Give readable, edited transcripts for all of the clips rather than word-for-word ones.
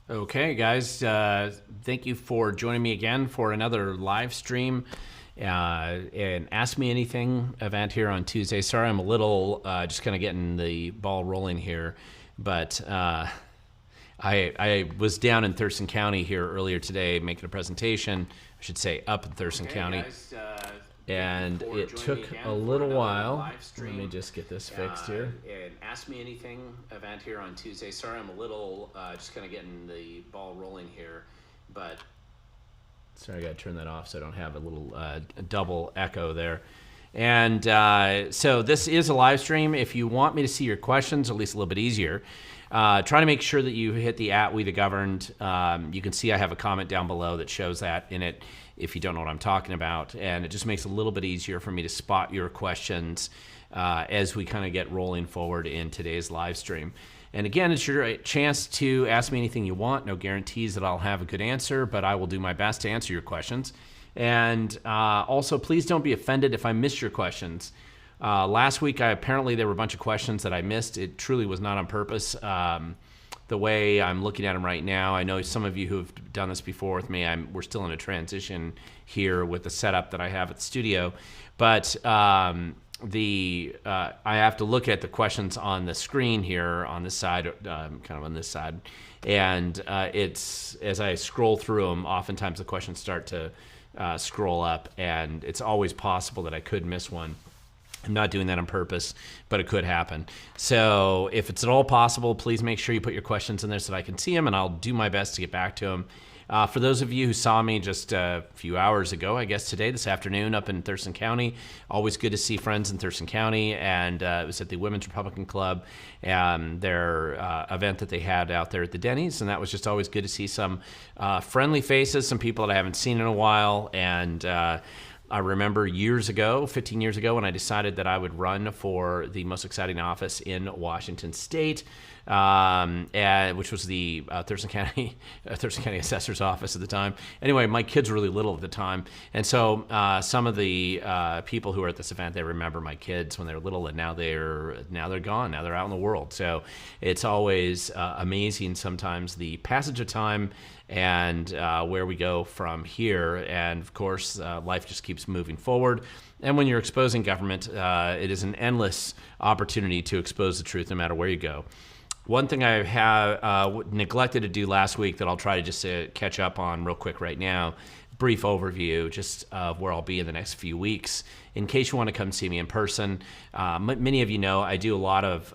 Okay, guys, thank you for joining me again for another live stream and Ask Me Anything event here on Tuesday. Sorry, I'm a little just kind of getting the ball rolling here, but I was down in Thurston County here earlier today making a presentation. I should say up in Thurston County. Guys, and it took a little while. Let me just get this fixed here. And Ask Me Anything event here on Tuesday. Sorry, I'm a little just kind of getting the ball rolling here, but sorry, I got to turn that off so I don't have a little double echo there. And so this is a live stream. If you want me to see your questions, at least a little bit easier, try to make sure that you hit the @We the Governed. You can see I have a comment down below that shows that in it if you don't know what I'm talking about. And it just makes it a little bit easier for me to spot your questions as we kind of get rolling forward in today's live stream. And again, it's your chance to ask me anything you want. No guarantees that I'll have a good answer, but I will do my best to answer your questions. And also, please don't be offended if I missed your questions. Last week, apparently there were a bunch of questions that I missed. It truly was not on purpose. The way I'm looking at them right now, I know some of you who have done this before with me, we're still in a transition here with the setup that I have at the studio. But I have to look at the questions on the screen here on this side, kind of on this side. And it's as I scroll through them, oftentimes the questions start to scroll up, and it's always possible that I could miss one. I'm not doing that on purpose, but it could happen. So if it's at all possible, please make sure you put your questions in there so that I can see them, and I'll do my best to get back to them. For those of you who saw me just a few hours ago, I guess this afternoon up in Thurston County, always good to see friends in Thurston County, and it was at the Women's Republican Club, and their event that they had out there at the Denny's, and that was just always good to see some friendly faces, some people that I haven't seen in a while, and I remember years ago, 15 years ago, when I decided that I would run for the most exciting office in Washington State, which was the Thurston County Assessor's Office at the time. Anyway, my kids were really little at the time, and so some of the people who were at this event, they remember my kids when they were little, and now they're gone. Now they're out in the world. So it's always amazing sometimes the passage of time and where we go from here. And of course, life just keeps moving forward. And when you're exposing government, it is an endless opportunity to expose the truth no matter where you go. One thing I have neglected to do last week that I'll try to just catch up on real quick right now, brief overview just of where I'll be in the next few weeks. In case you want to come see me in person, many of you know I do a lot of,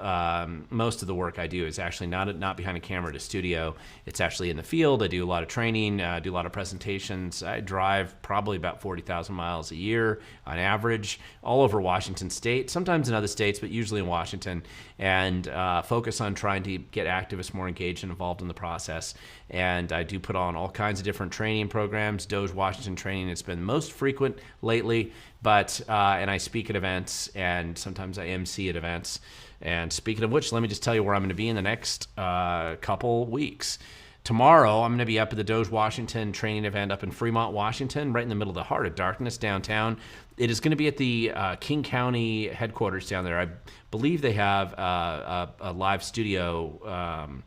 most of the work I do is actually not behind a camera at a studio. It's actually in the field. I do a lot of training, do a lot of presentations. I drive probably about 40,000 miles a year on average, all over Washington State, sometimes in other states, but usually in Washington, and focus on trying to get activists more engaged and involved in the process. And I do put on all kinds of different training programs. DOGE Washington training has been most frequent lately, but and I speak at events, and sometimes I MC at events. And speaking of which, let me just tell you where I'm going to be in the next couple weeks. Tomorrow, I'm going to be up at the DOGE Washington training event up in Fremont, Washington, right in the middle of the heart of darkness downtown. It is going to be at the King County headquarters down there. I believe they have a live studio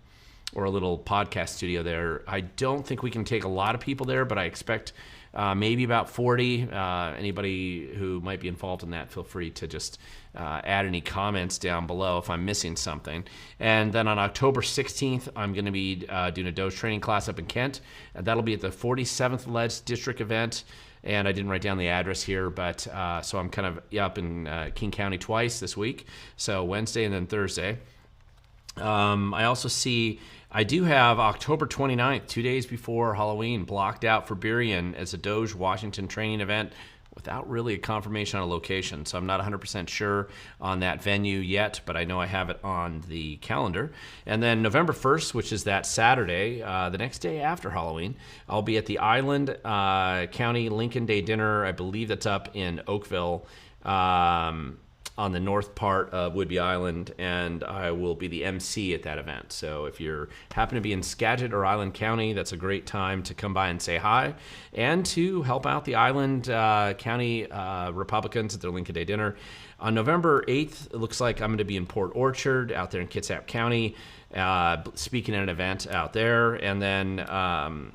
or a little podcast studio there. I don't think we can take a lot of people there, but I expect maybe about 40. Anybody who might be involved in that, feel free to just add any comments down below if I'm missing something. And then on October 16th, I'm going to be doing a DOGE training class up in Kent. And that'll be at the 47th Ledge District event. And I didn't write down the address here, but so I'm kind of up in King County twice this week. So Wednesday and then Thursday. I also see I do have October 29th, 2 days before Halloween, blocked out for Burien as a DOGE Washington training event without really a confirmation on a location. So I'm not 100% sure on that venue yet, but I know I have it on the calendar. And then November 1st, which is that Saturday, the next day after Halloween, I'll be at the Island County Lincoln Day Dinner. I believe that's up in Oakville. on the north part of Whidbey Island, and I will be the MC at that event. So if you happen to be in Skagit or Island County, that's a great time to come by and say hi and to help out the Island County Republicans at their Lincoln Day dinner. On November 8th, it looks like I'm going to be in Port Orchard out there in Kitsap County, speaking at an event out there, and then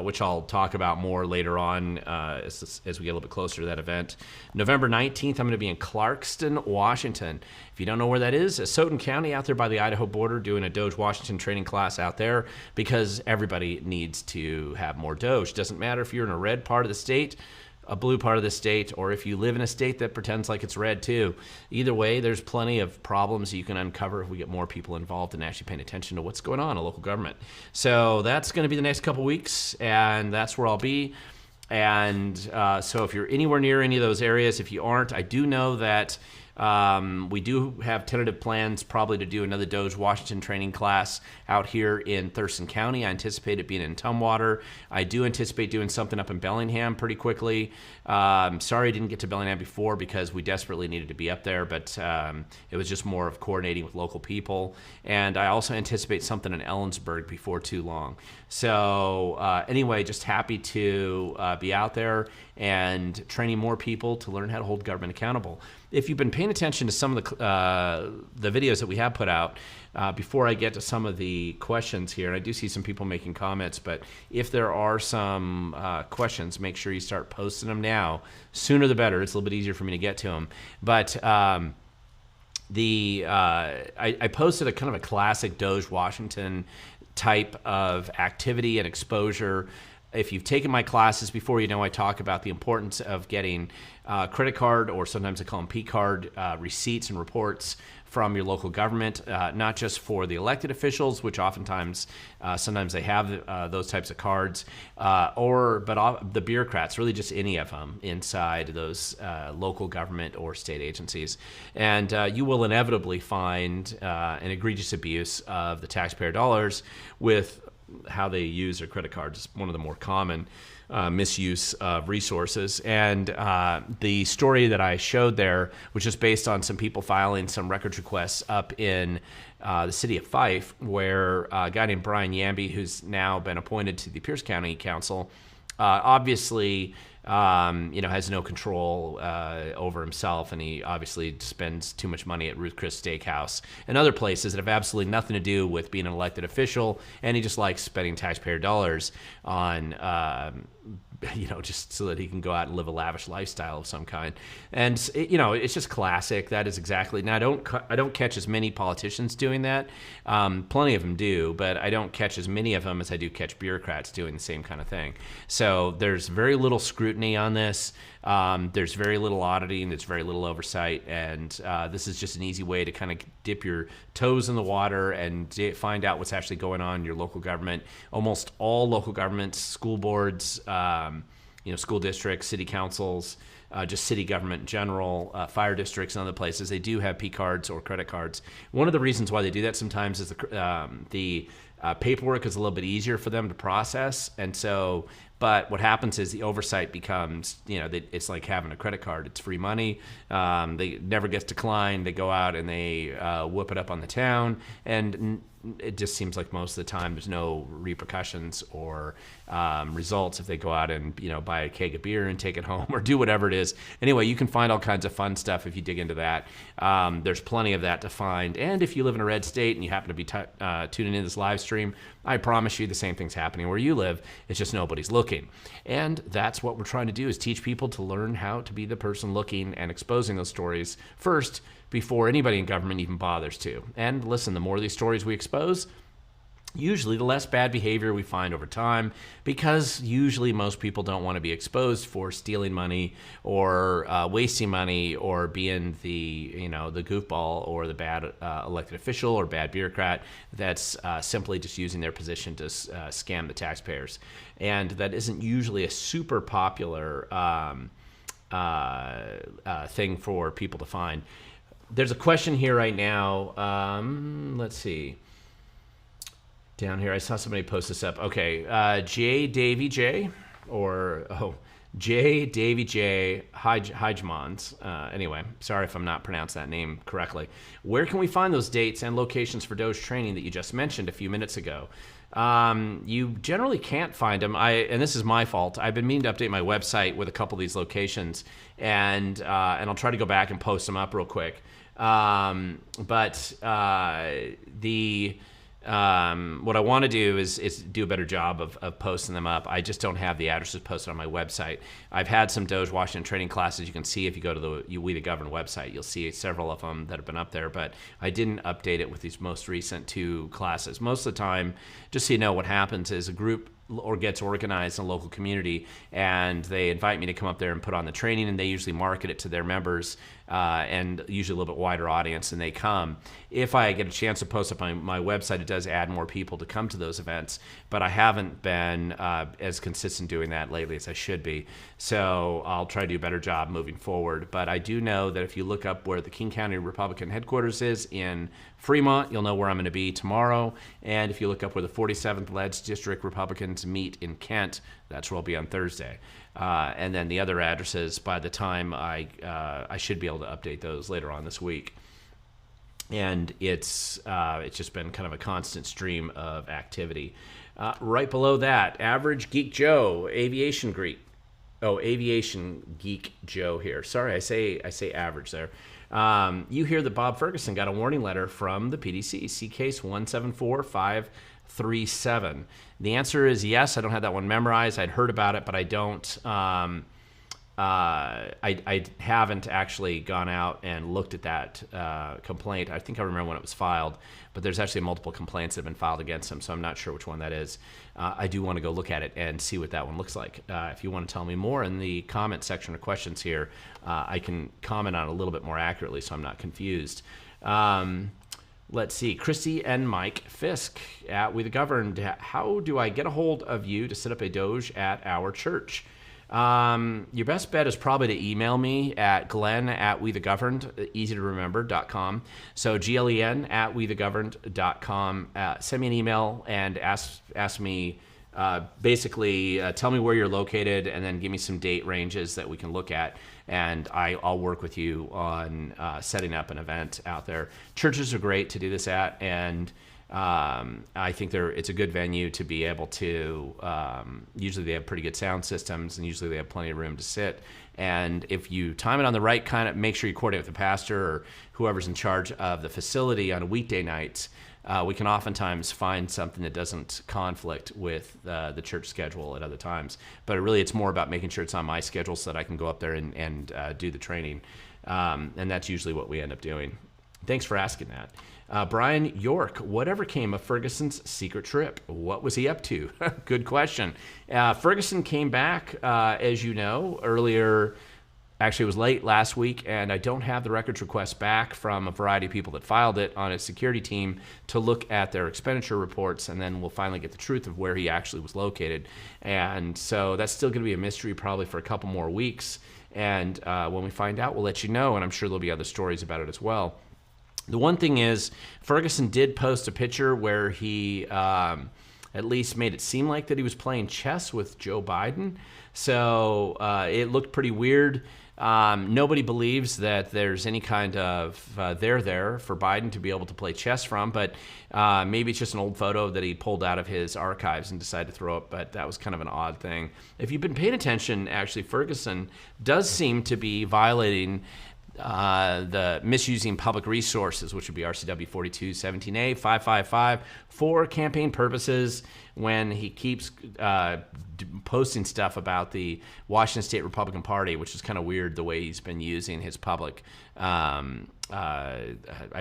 which I'll talk about more later on as we get a little bit closer to that event. November 19th, I'm going to be in Clarkston, Washington. If you don't know where that is, Soton County out there by the Idaho border, doing a DOGE Washington training class out there, because everybody needs to have more DOGE. Doesn't matter if you're in a red part of the state, a blue part of the state, or if you live in a state that pretends like it's red too. Either way, there's plenty of problems you can uncover if we get more people involved and actually paying attention to what's going on in local government. So that's going to be the next couple weeks, and that's where I'll be. And so if you're anywhere near any of those areas, if you aren't, I do know that we do have tentative plans probably to do another DOGE Washington training class out here in Thurston County. I anticipate it being in Tumwater. I do anticipate doing something up in Bellingham pretty quickly. Sorry I didn't get to Bellingham before because we desperately needed to be up there, but it was just more of coordinating with local people. And I also anticipate something in Ellensburg before too long. So anyway, just happy to be out there and training more people to learn how to hold government accountable. If you've been paying attention to some of the videos that we have put out, before I get to some of the questions here, and I do see some people making comments, but if there are some questions, make sure you start posting them now. Sooner the better. It's a little bit easier for me to get to them. But I posted a kind of a classic DOGE Washington type of activity and exposure. If you've taken my classes before, you know I talk about the importance of getting credit card, or sometimes I call them P-card, receipts and reports from your local government, not just for the elected officials, which oftentimes, sometimes they have those types of cards, but the bureaucrats, really just any of them inside those local government or state agencies. And you will inevitably find an egregious abuse of the taxpayer dollars with how they use their credit cards. Is one of the more common misuse of resources. And the story that I showed there, which is based on some people filing some records requests up in the city of Fife, where a guy named Brian Yamby, who's now been appointed to the Pierce County Council, obviously has no control over himself, and he obviously spends too much money at Ruth Chris Steakhouse and other places that have absolutely nothing to do with being an elected official, and he just likes spending taxpayer dollars on just so that he can go out and live a lavish lifestyle of some kind. And it's just classic. That is exactly. Now I don't catch as many politicians doing that. Plenty of them do, but I don't catch as many of them as I do catch bureaucrats doing the same kind of thing. So there's very little scrutiny on this. There's very little auditing. There's very little oversight, and this is just an easy way to kind of dip your toes in the water and find out what's actually going on in your local government. Almost all local governments, school boards, school districts, city councils, just city government in general, fire districts and other places, they do have P cards or credit cards. One of the reasons why they do that sometimes is the paperwork is a little bit easier for them to process, and so. But what happens is the oversight becomes, it's like having a credit card. It's free money. They never gets declined. They go out and they whoop it up on the town, and it just seems like most of the time there's no repercussions or results if they go out and buy a keg of beer and take it home or do whatever it is. Anyway, you can find all kinds of fun stuff if you dig into that. There's plenty of that to find. And if you live in a red state and you happen to be tuning in this live stream, I promise you the same thing's happening where you live. It's just nobody's looking. And that's what we're trying to do, is teach people to learn how to be the person looking and exposing those stories first before anybody in government even bothers to. And listen, the more of these stories we expose, usually the less bad behavior we find over time, because usually most people don't want to be exposed for stealing money or wasting money or being the goofball or the bad elected official or bad bureaucrat that's simply just using their position to scam the taxpayers. And that isn't usually a super popular thing for people to find. There's a question here right now. Let's see. Down here, I saw somebody post this up. Okay, J. Davy J, or Davy J. Heijmans. Anyway, sorry if I'm not pronouncing that name correctly. Where can we find those dates and locations for DOGE training that you just mentioned a few minutes ago? You generally can't find them. And this is my fault. I've been meaning to update my website with a couple of these locations, and I'll try to go back and post them up real quick. What I want to do is do a better job of posting them up. I just don't have the addresses posted on my website. I've had some DOGE Washington training classes. You can see if you go to the We the Govern website, you'll see several of them that have been up there, but I didn't update it with these most recent 2 classes. Most of the time, just so you know, what happens is a group or gets organized in a local community, and they invite me to come up there and put on the training, and they usually market it to their members, and usually a little bit wider audience, and they come. If I get a chance to post up on my website, it does add more people to come to those events, but I haven't been as consistent doing that lately as I should be. So I'll try to do a better job moving forward. But I do know that if you look up where the King County Republican headquarters is in Fremont, you'll know where I'm going to be tomorrow. And if you look up where the 47th Leds District Republicans meet in Kent, that's where I'll be on Thursday. And then the other addresses, by the time I should be able to update those later on this week. And it's just been kind of a constant stream of activity. Right below that, Average Geek Joe, Aviation Geek. Aviation Geek Joe here. Sorry, I say average there. You hear that Bob Ferguson got a warning letter from the PDC, C case 174537. The answer is yes. I don't have that one memorized. I'd heard about it, but I don't. I haven't actually gone out and looked at that complaint. I think I remember when it was filed, but there's actually multiple complaints that have been filed against him, so I'm not sure which one that is. I do want to go look at it and see what that one looks like. If you want to tell me more in the comment section or questions here, I can comment on it a little bit more accurately so I'm not confused. Let's see. Christy and Mike Fisk at We the Governed. How do I get a hold of you to set up a Doge at our church? Your best bet is probably to email me at glen@wethegoverned, easy to remember.com. So glen@wethegoverned.com. Send me an email and ask me, basically tell me where you're located and then give me some date ranges that we can look at. And I'll work with you on setting up an event out there. Churches are great to do this at, and I think it's a good venue to be able to, usually they have pretty good sound systems, and usually they have plenty of room to sit. And if you time it on the right kind of, make sure you coordinate with the pastor or whoever's in charge of the facility on weekday nights. We can oftentimes find something that doesn't conflict with the church schedule at other times. But it's more about making sure it's on my schedule so that I can go up there and do the training. And that's usually what we end up doing. Thanks for asking that. Brian York, whatever came of Ferguson's secret trip? What was he up to? Good question. Ferguson came back, as you know, earlier. Actually, it was late last week, and I don't have the records request back from a variety of people that filed it on his security team to look at their expenditure reports, and then we'll finally get the truth of where he actually was located. And so that's still going to be a mystery probably for a couple more weeks. And when we find out, we'll let you know, and I'm sure there'll be other stories about it as well. The one thing is, Ferguson did post a picture where he at least made it seem like that he was playing chess with Joe Biden. So it looked pretty weird. Nobody believes that there's any kind of there for Biden to be able to play chess from, but maybe it's just an old photo that he pulled out of his archives and decided to throw up, but that was kind of an odd thing. If you've been paying attention, actually, Ferguson does seem to be violating the misusing public resources, which would be RCW 4217A 555 for campaign purposes, when he keeps posting stuff about the Washington State Republican Party, which is kind of weird the way he's been using his public. I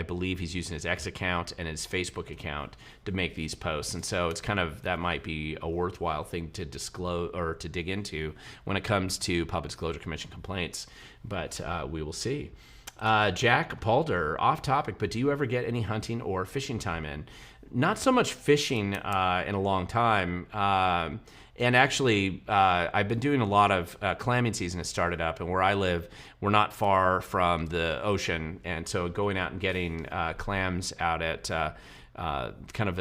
believe he's using his X account and his Facebook account to make these posts. And so it's kind of, that might be a worthwhile thing to disclose or to dig into when it comes to Public Disclosure Commission complaints. But we will see. Jack Palder, off topic, but do you ever get any hunting or fishing time in? Not so much fishing in a long time. And actually, I've been doing a lot of clamming season has started up, and where I live, we're not far from the ocean. And so going out and getting clams out at kind of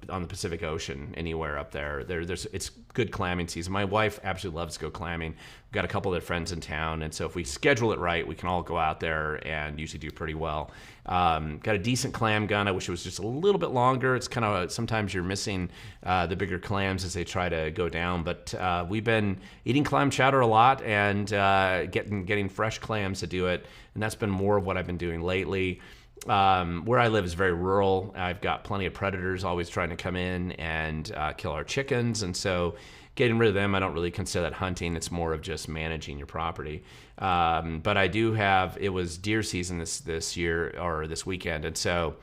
on the Pacific Ocean, anywhere up there. It's good clamming season. My wife absolutely loves to go clamming. We've got a couple of their friends in town, and so if we schedule it right, we can all go out there and usually do pretty well. Got a decent clam gun. I wish it was just a little bit longer. It's kind of sometimes you're missing the bigger clams as they try to go down. But we've been eating clam chowder a lot and getting fresh clams to do it, and that's been more of what I've been doing lately. Where I live is very rural. I've got plenty of predators always trying to come in and kill our chickens, and so getting rid of them, I don't really consider that hunting. It's more of just managing your property. But I do have, it was deer season this year, or this weekend, and so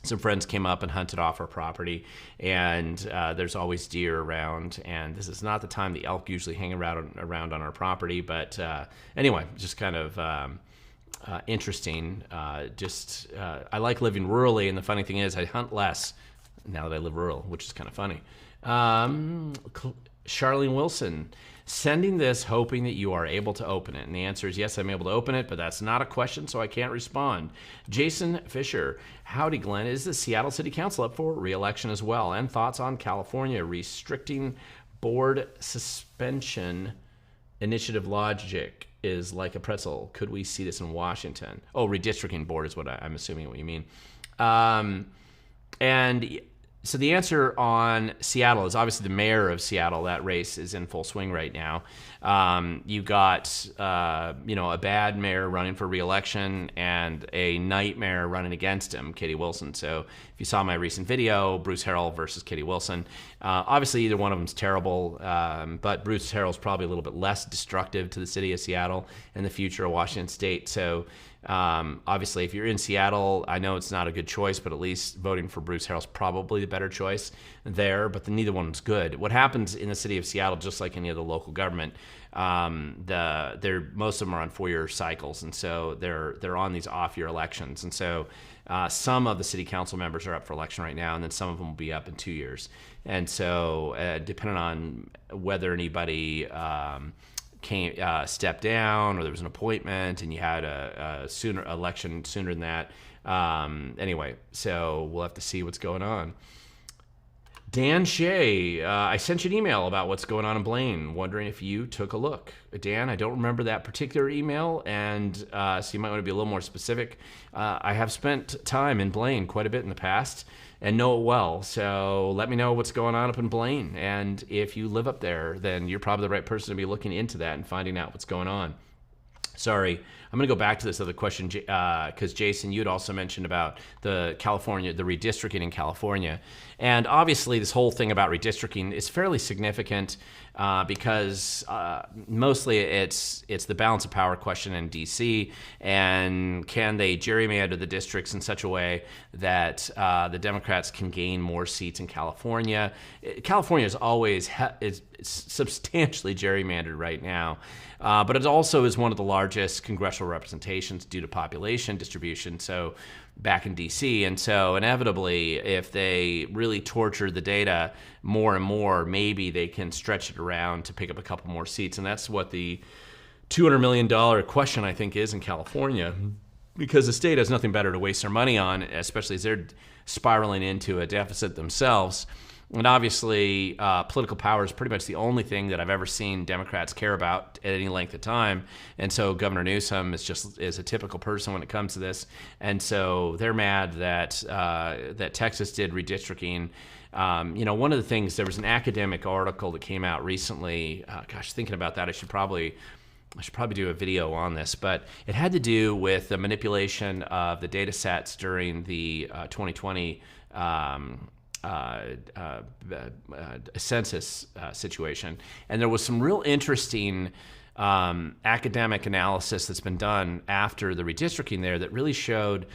some friends came up and hunted off our property, and there's always deer around, and this is not the time the elk usually hang around on our property, but anyway, just kind of interesting. I like living rurally, and the funny thing is I hunt less now that I live rural, which is kind of funny. Charlene Wilson, sending this hoping that you are able to open it. And the answer is yes, I'm able to open it, but that's not a question, so I can't respond. Jason Fisher, howdy Glenn, is the Seattle City Council up for re-election as well? And thoughts on California restricting board suspension initiative logic is like a pretzel. Could we see this in Washington? Oh, redistricting board is what I'm assuming what you mean. And so the answer on Seattle is obviously the mayor of Seattle. That race is in full swing right now. You got a bad mayor running for re-election and a nightmare running against him, Katie Wilson. So if you saw my recent video, Bruce Harrell versus Katie Wilson, obviously either one of them's terrible, but Bruce Harrell's probably a little bit less destructive to the city of Seattle and the future of Washington State. So obviously, if you're in Seattle, I know it's not a good choice, but at least voting for Bruce Harrell's probably the better choice there, but neither one's good. What happens in the city of Seattle, just like any other local government, most of them are on 4-year cycles, and so they're on these off-year elections. And so some of the city council members are up for election right now, and then some of them will be up in 2 years. And so depending on whether anybody stepped down or there was an appointment and you had a election sooner than that. Anyway, so we'll have to see what's going on. Dan Shea, I sent you an email about what's going on in Blaine, wondering if you took a look. Dan, I don't remember that particular email, and so you might want to be a little more specific. I have spent time in Blaine quite a bit in the past and know it well, so let me know what's going on up in Blaine, and if you live up there, then you're probably the right person to be looking into that and finding out what's going on. Sorry, I'm going to go back to this other question because Jason, you had also mentioned about the redistricting in California. And obviously this whole thing about redistricting is fairly significant because mostly it's the balance of power question in DC, and can they gerrymander the districts in such a way that the Democrats can gain more seats in California. California is always is substantially gerrymandered right now. But it also is one of the largest congressional representations due to population distribution, so back in D.C. And so inevitably, if they really torture the data more and more, maybe they can stretch it around to pick up a couple more seats. And that's what the $200 million question, I think, is in California, because the state has nothing better to waste their money on, especially as they're spiraling into a deficit themselves. And obviously, political power is pretty much the only thing that I've ever seen Democrats care about at any length of time. And so Governor Newsom is a typical person when it comes to this. And so they're mad that that Texas did redistricting. One of the things, there was an academic article that came out recently. Thinking about that, I should probably do a video on this, but it had to do with the manipulation of the data sets during the 2020 census situation. And there was some real interesting academic analysis that's been done after the redistricting there that really showed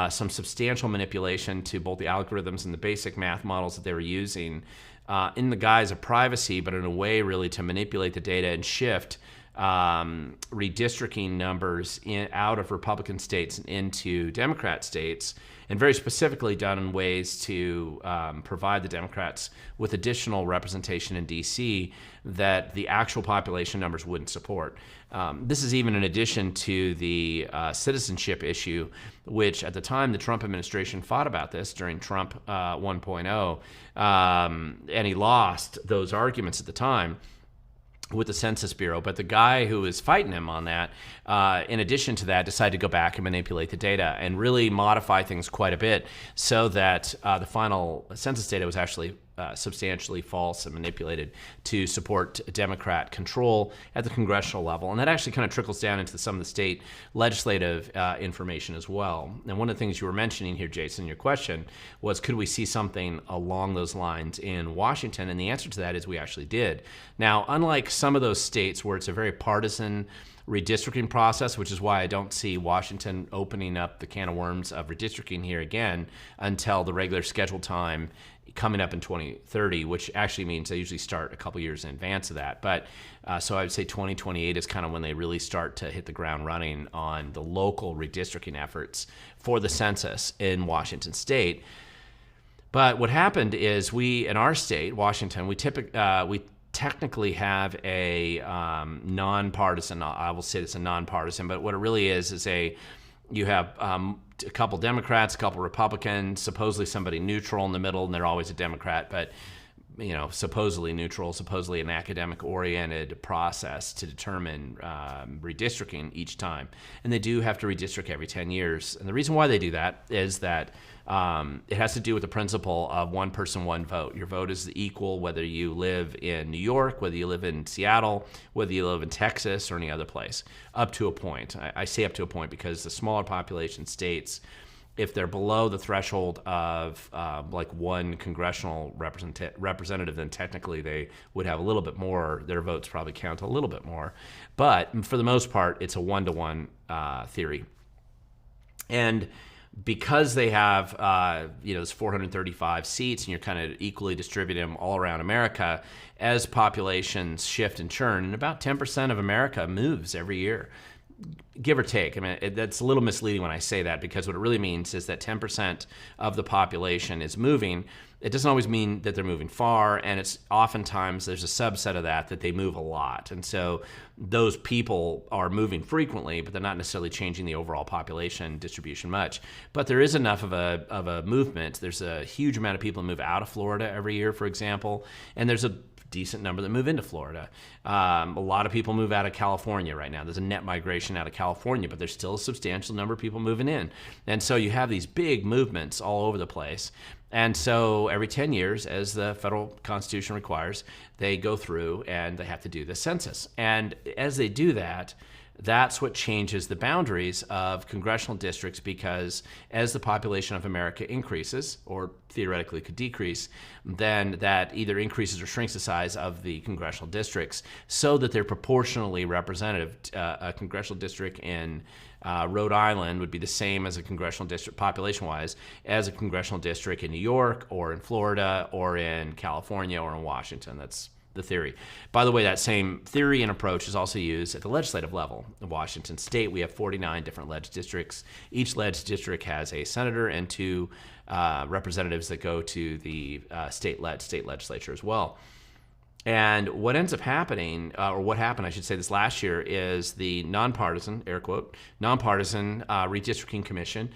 some substantial manipulation to both the algorithms and the basic math models that they were using in the guise of privacy, but in a way really to manipulate the data and shift redistricting numbers out of Republican states and into Democrat states, and very specifically done in ways to provide the Democrats with additional representation in D.C. that the actual population numbers wouldn't support. This is even in addition to the citizenship issue, which at the time the Trump administration fought about this during Trump 1.0, and he lost those arguments at the time with the Census Bureau. But the guy who was fighting him on that, in addition to that, decided to go back and manipulate the data and really modify things quite a bit so that the final census data was actually substantially false and manipulated to support Democrat control at the congressional level. And that actually kind of trickles down into some of the state legislative information as well. And one of the things you were mentioning here, Jason, in your question was, could we see something along those lines in Washington? And the answer to that is we actually did. Now, unlike some of those states where it's a very partisan redistricting process, which is why I don't see Washington opening up the can of worms of redistricting here again until the regular scheduled time coming up in 2030, which actually means they usually start a couple years in advance of that. But so I would say 2028 is kind of when they really start to hit the ground running on the local redistricting efforts for the census in Washington state. But what happened is we, in our state, Washington, we technically have a nonpartisan, I will say it's a nonpartisan, but what it really is you have a couple Democrats, a couple Republicans, supposedly somebody neutral in the middle, and they're always a Democrat, but supposedly neutral, supposedly an academic-oriented process to determine redistricting each time. And they do have to redistrict every 10 years. And the reason why they do that is that it has to do with the principle of one person, one vote. Your vote is equal whether you live in New York, whether you live in Seattle, whether you live in Texas or any other place, up to a point. I say up to a point because the smaller population states, if they're below the threshold of like one congressional representative, then technically they would have a little bit more. Their votes probably count a little bit more. But for the most part, it's a one-to-one theory. And because they have those 435 seats and you're kind of equally distributing them all around America, as populations shift and churn, and about 10% of America moves every year, give or take. I mean, that's a little misleading when I say that, because what it really means is that 10% of the population is moving. It doesn't always mean that they're moving far, and it's oftentimes there's a subset of that they move a lot. And so those people are moving frequently, but they're not necessarily changing the overall population distribution much. But there is enough of a movement. There's a huge amount of people who move out of Florida every year, for example, and there's a decent number that move into Florida. A lot of people move out of California right now. There's a net migration out of California, but there's still a substantial number of people moving in. And so you have these big movements all over the place. And so every 10 years, as the federal constitution requires, they go through and they have to do the census. And as they do that, that's what changes the boundaries of congressional districts, because as the population of America increases, or theoretically could decrease, then that either increases or shrinks the size of the congressional districts so that they're proportionally representative. A congressional district in Rhode Island would be the same as a congressional district population-wise as a congressional district in New York or in Florida or in California or in Washington. That's the theory. By the way, that same theory and approach is also used at the legislative level. In Washington state, we have 49 different ledge districts. Each ledge district has a senator and two representatives that go to the state legislature as well. And what ends up happening, or what happened, I should say, this last year, is the nonpartisan, air quote, nonpartisan redistricting commission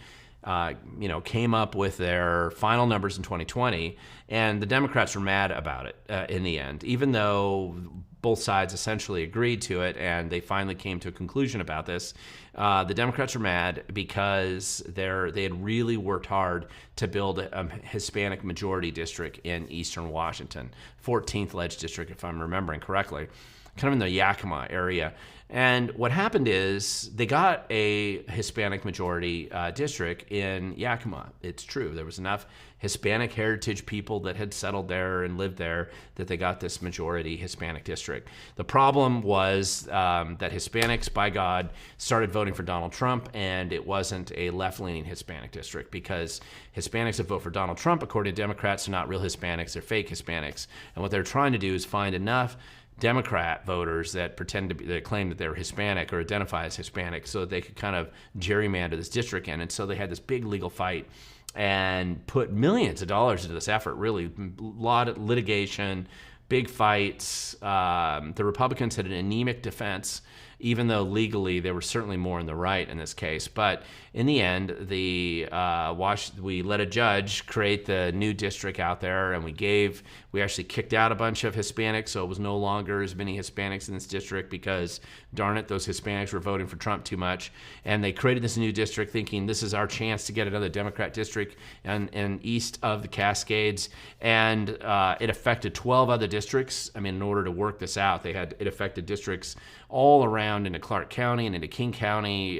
came up with their final numbers in 2020, and the Democrats were mad about it in the end, even though both sides essentially agreed to it, and they finally came to a conclusion about this. The Democrats are mad because they had really worked hard to build a Hispanic majority district in eastern Washington, 14th ledge district, if I'm remembering correctly, kind of in the Yakima area. And what happened is they got a Hispanic majority district in Yakima. It's true. There was enough Hispanic heritage people that had settled there and lived there that they got this majority Hispanic district. The problem was that Hispanics, by God, started voting for Donald Trump, and it wasn't a left-leaning Hispanic district, because Hispanics that vote for Donald Trump, according to Democrats, are not real Hispanics, they're fake Hispanics. And what they're trying to do is find enough Democrat voters that that claim that they're Hispanic or identify as Hispanic, so that they could kind of gerrymander this district in. And so they had this big legal fight and put millions of dollars into this effort. Really, a lot of litigation, big fights. The Republicans had an anemic defense, even though legally they were certainly more in the right in this case. But in the end, we let a judge create the new district out there, and we actually kicked out a bunch of Hispanics, so it was no longer as many Hispanics in this district because, darn it, those Hispanics were voting for Trump too much. And they created this new district thinking this is our chance to get another Democrat district and east of the Cascades. And it affected 12 other districts. I mean, in order to work this out, it affected districts all around into Clark County and into King County.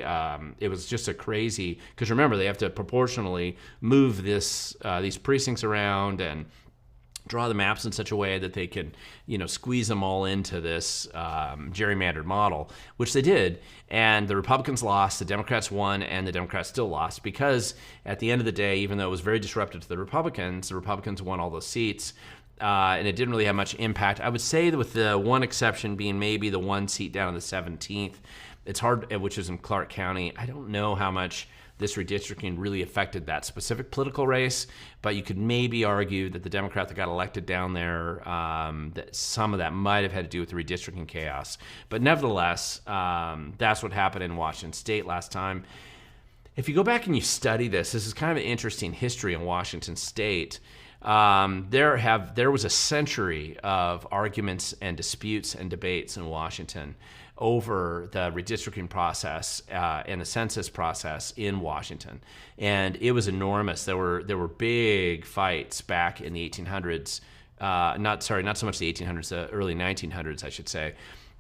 It was just a crazy, because remember, they have to proportionally move these precincts around and draw the maps in such a way that they can, squeeze them all into this gerrymandered model, which they did. And the Republicans lost, the Democrats won, and the Democrats still lost because at the end of the day, even though it was very disruptive to the Republicans won all those seats. And it didn't really have much impact. I would say that with the one exception being maybe the one seat down in the 17th, it's hard, which is in Clark County. I don't know how much this redistricting really affected that specific political race, but you could maybe argue that the Democrat that got elected down there, that some of that might have had to do with the redistricting chaos. But nevertheless, that's what happened in Washington State last time. If you go back and you study this is kind of an interesting history in Washington State. There was a century of arguments and disputes and debates in Washington over the redistricting process and the census process in Washington, and it was enormous. There were big fights back in the 1800s. Not so much the 1800s, the early 1900s, I should say,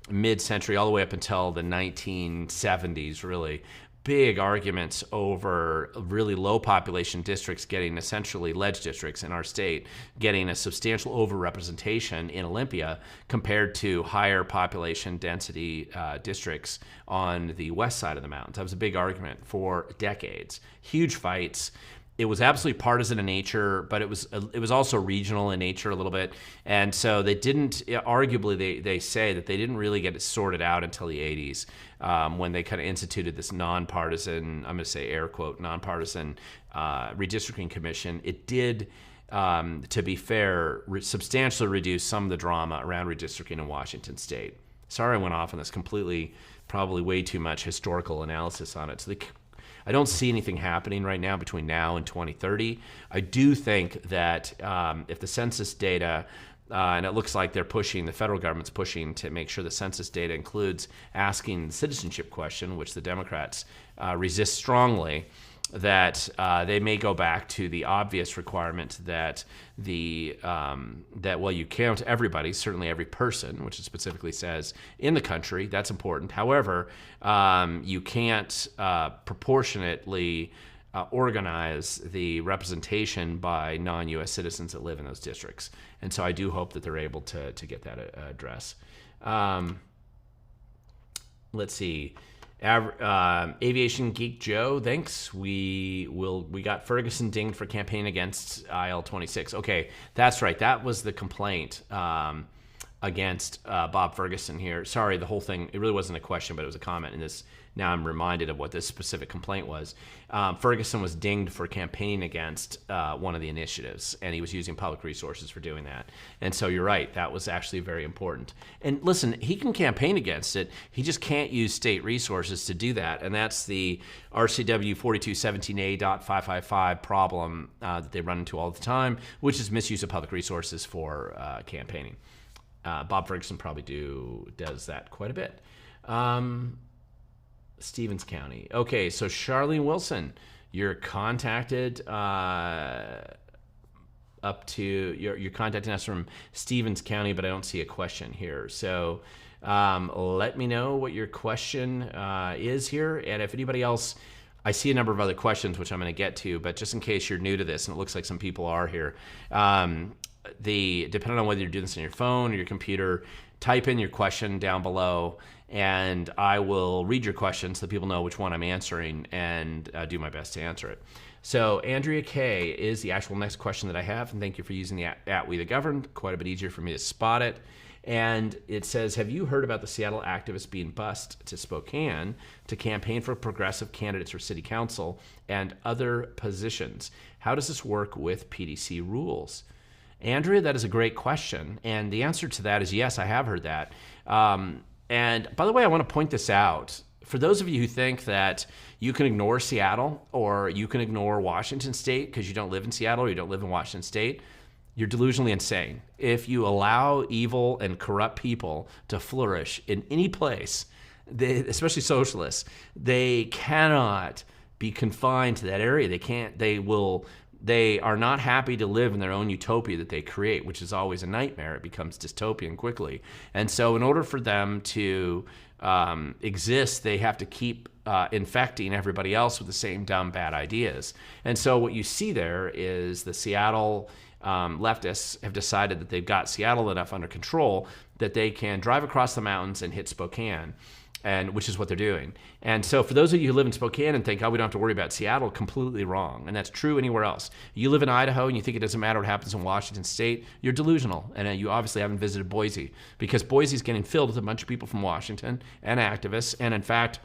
mid-century, all the way up until the 1970s, really. Big arguments over really low population districts getting essentially ledge districts in our state, getting a substantial overrepresentation in Olympia compared to higher population density districts on the west side of the mountains. That was a big argument for decades. Huge fights. It was absolutely partisan in nature, but it was also regional in nature a little bit. And so they didn't, arguably they say that they didn't really get it sorted out until the 80s when they kind of instituted this nonpartisan, I'm going to say air quote, nonpartisan redistricting commission. It did, to be fair, substantially reduce some of the drama around redistricting in Washington State. Sorry I went off on this completely, probably way too much historical analysis on it. So I don't see anything happening right now between now and 2030. I do think that if the census data, and it looks like the federal government's pushing to make sure the census data includes asking the citizenship question, which the Democrats resist strongly, that they may go back to the obvious requirement that you count everybody, certainly every person, which it specifically says in the country. That's important. However, you can't proportionately organize the representation by non-U.S. citizens that live in those districts. And so I do hope that they're able to get that address. Let's see. Aviation Geek Joe, thanks. We got Ferguson dinged for campaigning against IL-26. Okay, that's right. That was the complaint against Bob Ferguson here. Sorry, the whole thing, it really wasn't a question, but it was a comment in this. Now I'm reminded of what this specific complaint was. Ferguson was dinged for campaigning against one of the initiatives, and he was using public resources for doing that. And so you're right, that was actually very important. And listen, he can campaign against it. He just can't use state resources to do that. And that's the RCW 4217A.555 problem that they run into all the time, which is misuse of public resources for campaigning. Bob Ferguson probably does that quite a bit. Stevens County. Okay, so Charlene Wilson, you're contacted you're contacting us from Stevens County, but I don't see a question here. So let me know what your question is here, and if anybody else, I see a number of other questions which I'm going to get to, but just in case you're new to this, and it looks like some people are here, depending on whether you're doing this on your phone or your computer, type in your question down below, and I will read your question so that people know which one I'm answering and do my best to answer it. So Andrea K is the actual next question that I have, and thank you for using the at We the Govern. Quite a bit easier for me to spot it. And it says, have you heard about the Seattle activists being bused to Spokane to campaign for progressive candidates for city council and other positions? How does this work with PDC rules? Andrea, that is a great question. And the answer to that is yes, I have heard that. And by the way, I want to point this out. For those of you who think that you can ignore Seattle or you can ignore Washington State because you don't live in Seattle or you don't live in Washington State, you're delusionally insane. If you allow evil and corrupt people to flourish in any place, especially socialists, they cannot be confined to that area. They are not happy to live in their own utopia that they create, which is always a nightmare. It becomes dystopian quickly. And so in order for them to exist, they have to keep infecting everybody else with the same dumb, bad ideas. And so what you see there is the Seattle leftists have decided that they've got Seattle enough under control that they can drive across the mountains and hit Spokane, and which is what they're doing. And so for those of you who live in Spokane and think, oh, we don't have to worry about Seattle, completely wrong. And that's true anywhere else. You live in Idaho and you think it doesn't matter what happens in Washington State, you're delusional. And you obviously haven't visited Boise, because Boise's getting filled with a bunch of people from Washington and activists, and in fact,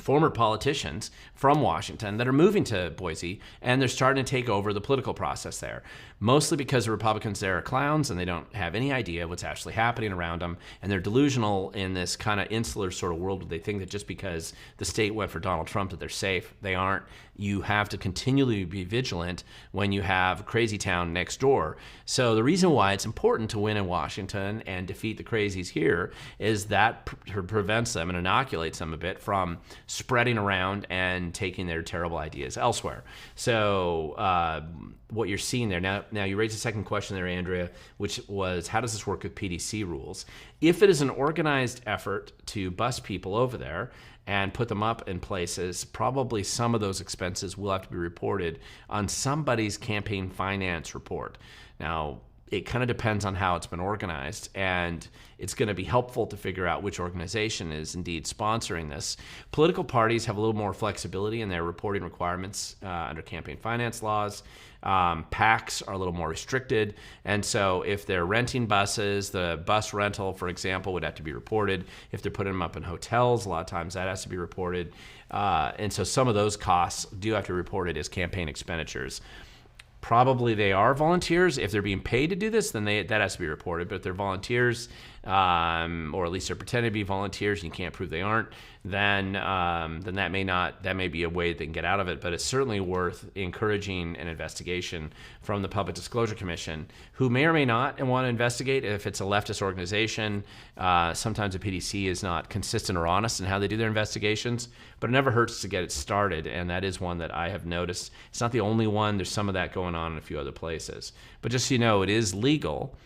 former politicians from Washington that are moving to Boise, and they're starting to take over the political process there, mostly because the Republicans there are clowns and they don't have any idea what's actually happening around them, and they're delusional in this kind of insular sort of world where they think that just because the state went for Donald Trump that they're safe. They aren't. You have to continually be vigilant when you have crazy town next door. So the reason why it's important to win in Washington and defeat the crazies here is that prevents them and inoculates them a bit from spreading around and taking their terrible ideas elsewhere. So what you're seeing there, now you raised a second question there, Andrea, which was, how does this work with PDC rules? If it is an organized effort to bus people over there and put them up in places, probably some of those expenses will have to be reported on somebody's campaign finance report. Now, it kind of depends on how it's been organized, and it's going to be helpful to figure out which organization is indeed sponsoring this. Political parties have a little more flexibility in their reporting requirements under campaign finance laws. PACs are a little more restricted, and so if they're renting buses, the bus rental, for example, would have to be reported. If they're putting them up in hotels, a lot of times that has to be reported. And so some of those costs do have to be reported as campaign expenditures. Probably they are volunteers. If they're being paid to do this, then that has to be reported. But if they're volunteers, or at least they're pretending to be volunteers and you can't prove they aren't, then that may be a way they can get out of it. But it's certainly worth encouraging an investigation from the Public Disclosure Commission, who may or may not want to investigate if it's a leftist organization. Sometimes the PDC is not consistent or honest in how they do their investigations, but it never hurts to get it started, and that is one that I have noticed. It's not the only one. There's some of that going on in a few other places. But just so you know, it is legal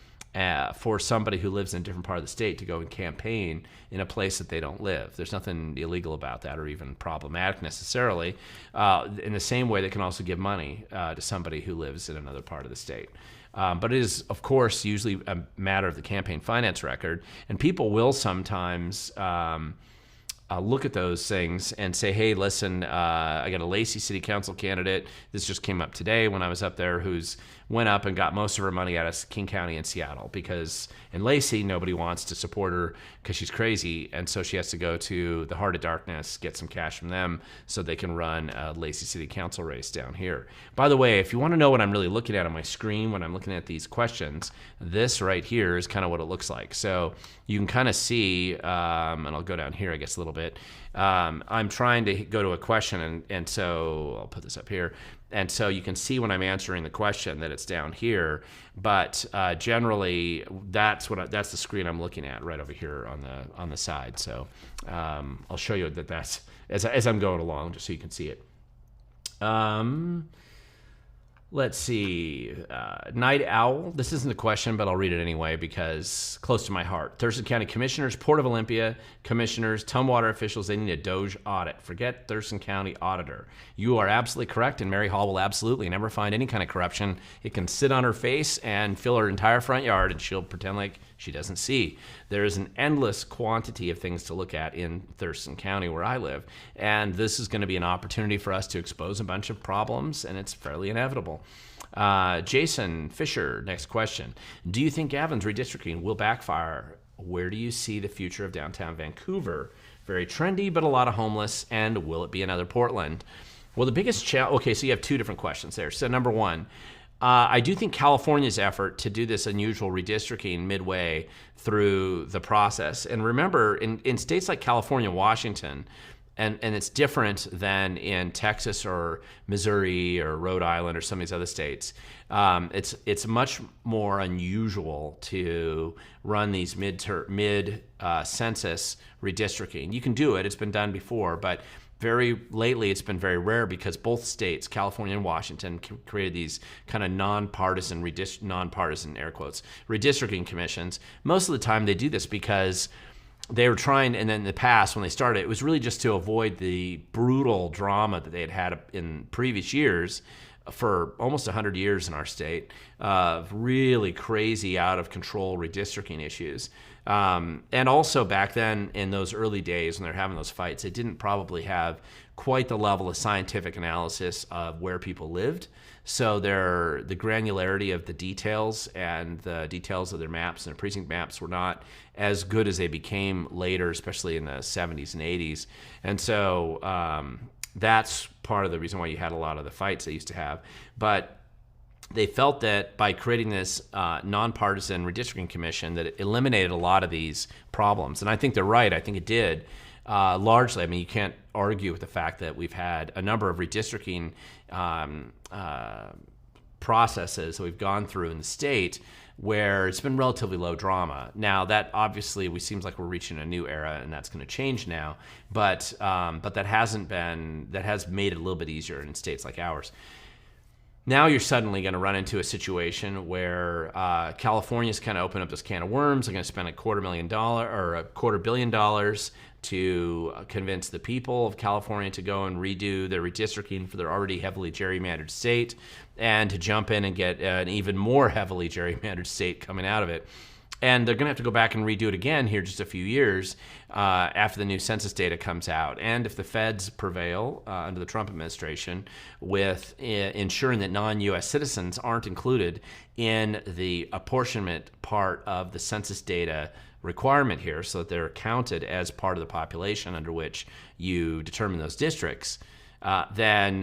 for somebody who lives in a different part of the state to go and campaign in a place that they don't live. There's nothing illegal about that or even problematic necessarily. In the same way, they can also give money to somebody who lives in another part of the state. But it is, of course, usually a matter of the campaign finance record, and people will sometimes look at those things and say, hey, listen, I got a Lacey City Council candidate. This just came up today when I was up there, who's went up and got most of her money out of King County and Seattle, because in Lacey, nobody wants to support her because she's crazy. And so she has to go to the Heart of Darkness, get some cash from them so they can run a Lacey City Council race down here. By the way, if you want to know what I'm really looking at on my screen when I'm looking at these questions, this right here is kind of what it looks like. So you can kind of see, and I'll go down here, I guess, a little bit. I'm trying to go to a question, and so I'll put this up here. And so you can see when I'm answering the question that it's down here, but generally that's the screen I'm looking at right over here on the side. So I'll show you that's as I'm going along, just so you can see it. Let's see. Night Owl. This isn't a question, but I'll read it anyway because close to my heart. Thurston County Commissioners, Port of Olympia Commissioners, Tumwater officials, they need a DOGE audit. Forget Thurston County Auditor. You are absolutely correct, and Mary Hall will absolutely never find any kind of corruption. It can sit on her face and fill her entire front yard, and she'll pretend like she doesn't see. There is an endless quantity of things to look at in Thurston County where I live, and this is going to be an opportunity for us to expose a bunch of problems, and it's fairly inevitable. Jason Fisher, next question. Do you think Gavin's redistricting will backfire? Where do you see the future of downtown Vancouver? Very trendy, but a lot of homeless, and will it be another Portland? Well, the biggest challenge, okay, so you have two different questions there. So number one, I do think California's effort to do this unusual redistricting midway through the process, and remember, in states like California, Washington, and it's different than in Texas or Missouri or Rhode Island or some of these other states. It's much more unusual to run these mid-census redistricting. You can do it. It's been done before, but very lately it's been very rare because both states, California and Washington, created these kind of nonpartisan air quotes, redistricting commissions. Most of the time they do this because they were trying, and then in the past when they started, it was really just to avoid the brutal drama that they had in previous years for almost 100 years in our state of really crazy, out of control redistricting issues. And also back then in those early days when they're having those fights, they didn't probably have quite the level of scientific analysis of where people lived. So the granularity of the details and the details of their maps and their precinct maps were not as good as they became later, especially in the 70s and 80s. And so that's part of the reason why you had a lot of the fights they used to have. But they felt that by creating this nonpartisan redistricting commission that it eliminated a lot of these problems. And I think they're right. I think it did. Largely, I mean, you can't argue with the fact that we've had a number of redistricting processes that we've gone through in the state where it's been relatively low drama. Now, that obviously seems like we're reaching a new era, and that's going to change now. But that has made it a little bit easier in states like ours. Now you're suddenly going to run into a situation where California's kind of opened up this can of worms. They're going to spend $250 million to convince the people of California to go and redo their redistricting for their already heavily gerrymandered state, and to jump in and get an even more heavily gerrymandered state coming out of it. And they're going to have to go back and redo it again here just a few years after the new census data comes out. And if the feds prevail under the Trump administration with ensuring that non-U.S. citizens aren't included in the apportionment part of the census data requirement here, so that they're counted as part of the population under which you determine those districts, then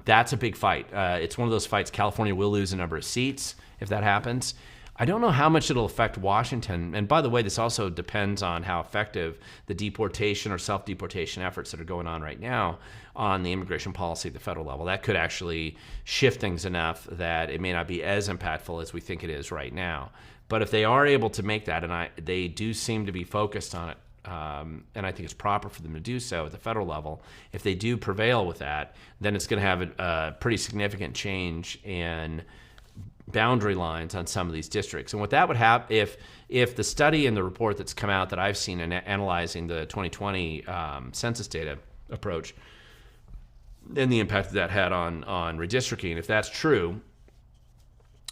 that's a big fight. It's one of those fights. California will lose a number of seats if that happens. I don't know how much it'll affect Washington. And by the way, this also depends on how effective the deportation or self-deportation efforts that are going on right now on the immigration policy at the federal level. That could actually shift things enough that it may not be as impactful as we think it is right now. But if they are able to make that, and they do seem to be focused on it, and I think it's proper for them to do so at the federal level, if they do prevail with that, then it's going to have a pretty significant change in boundary lines on some of these districts. And what that would have, if the study and the report that's come out that I've seen in analyzing the 2020 census data approach and the impact that had on redistricting, if that's true,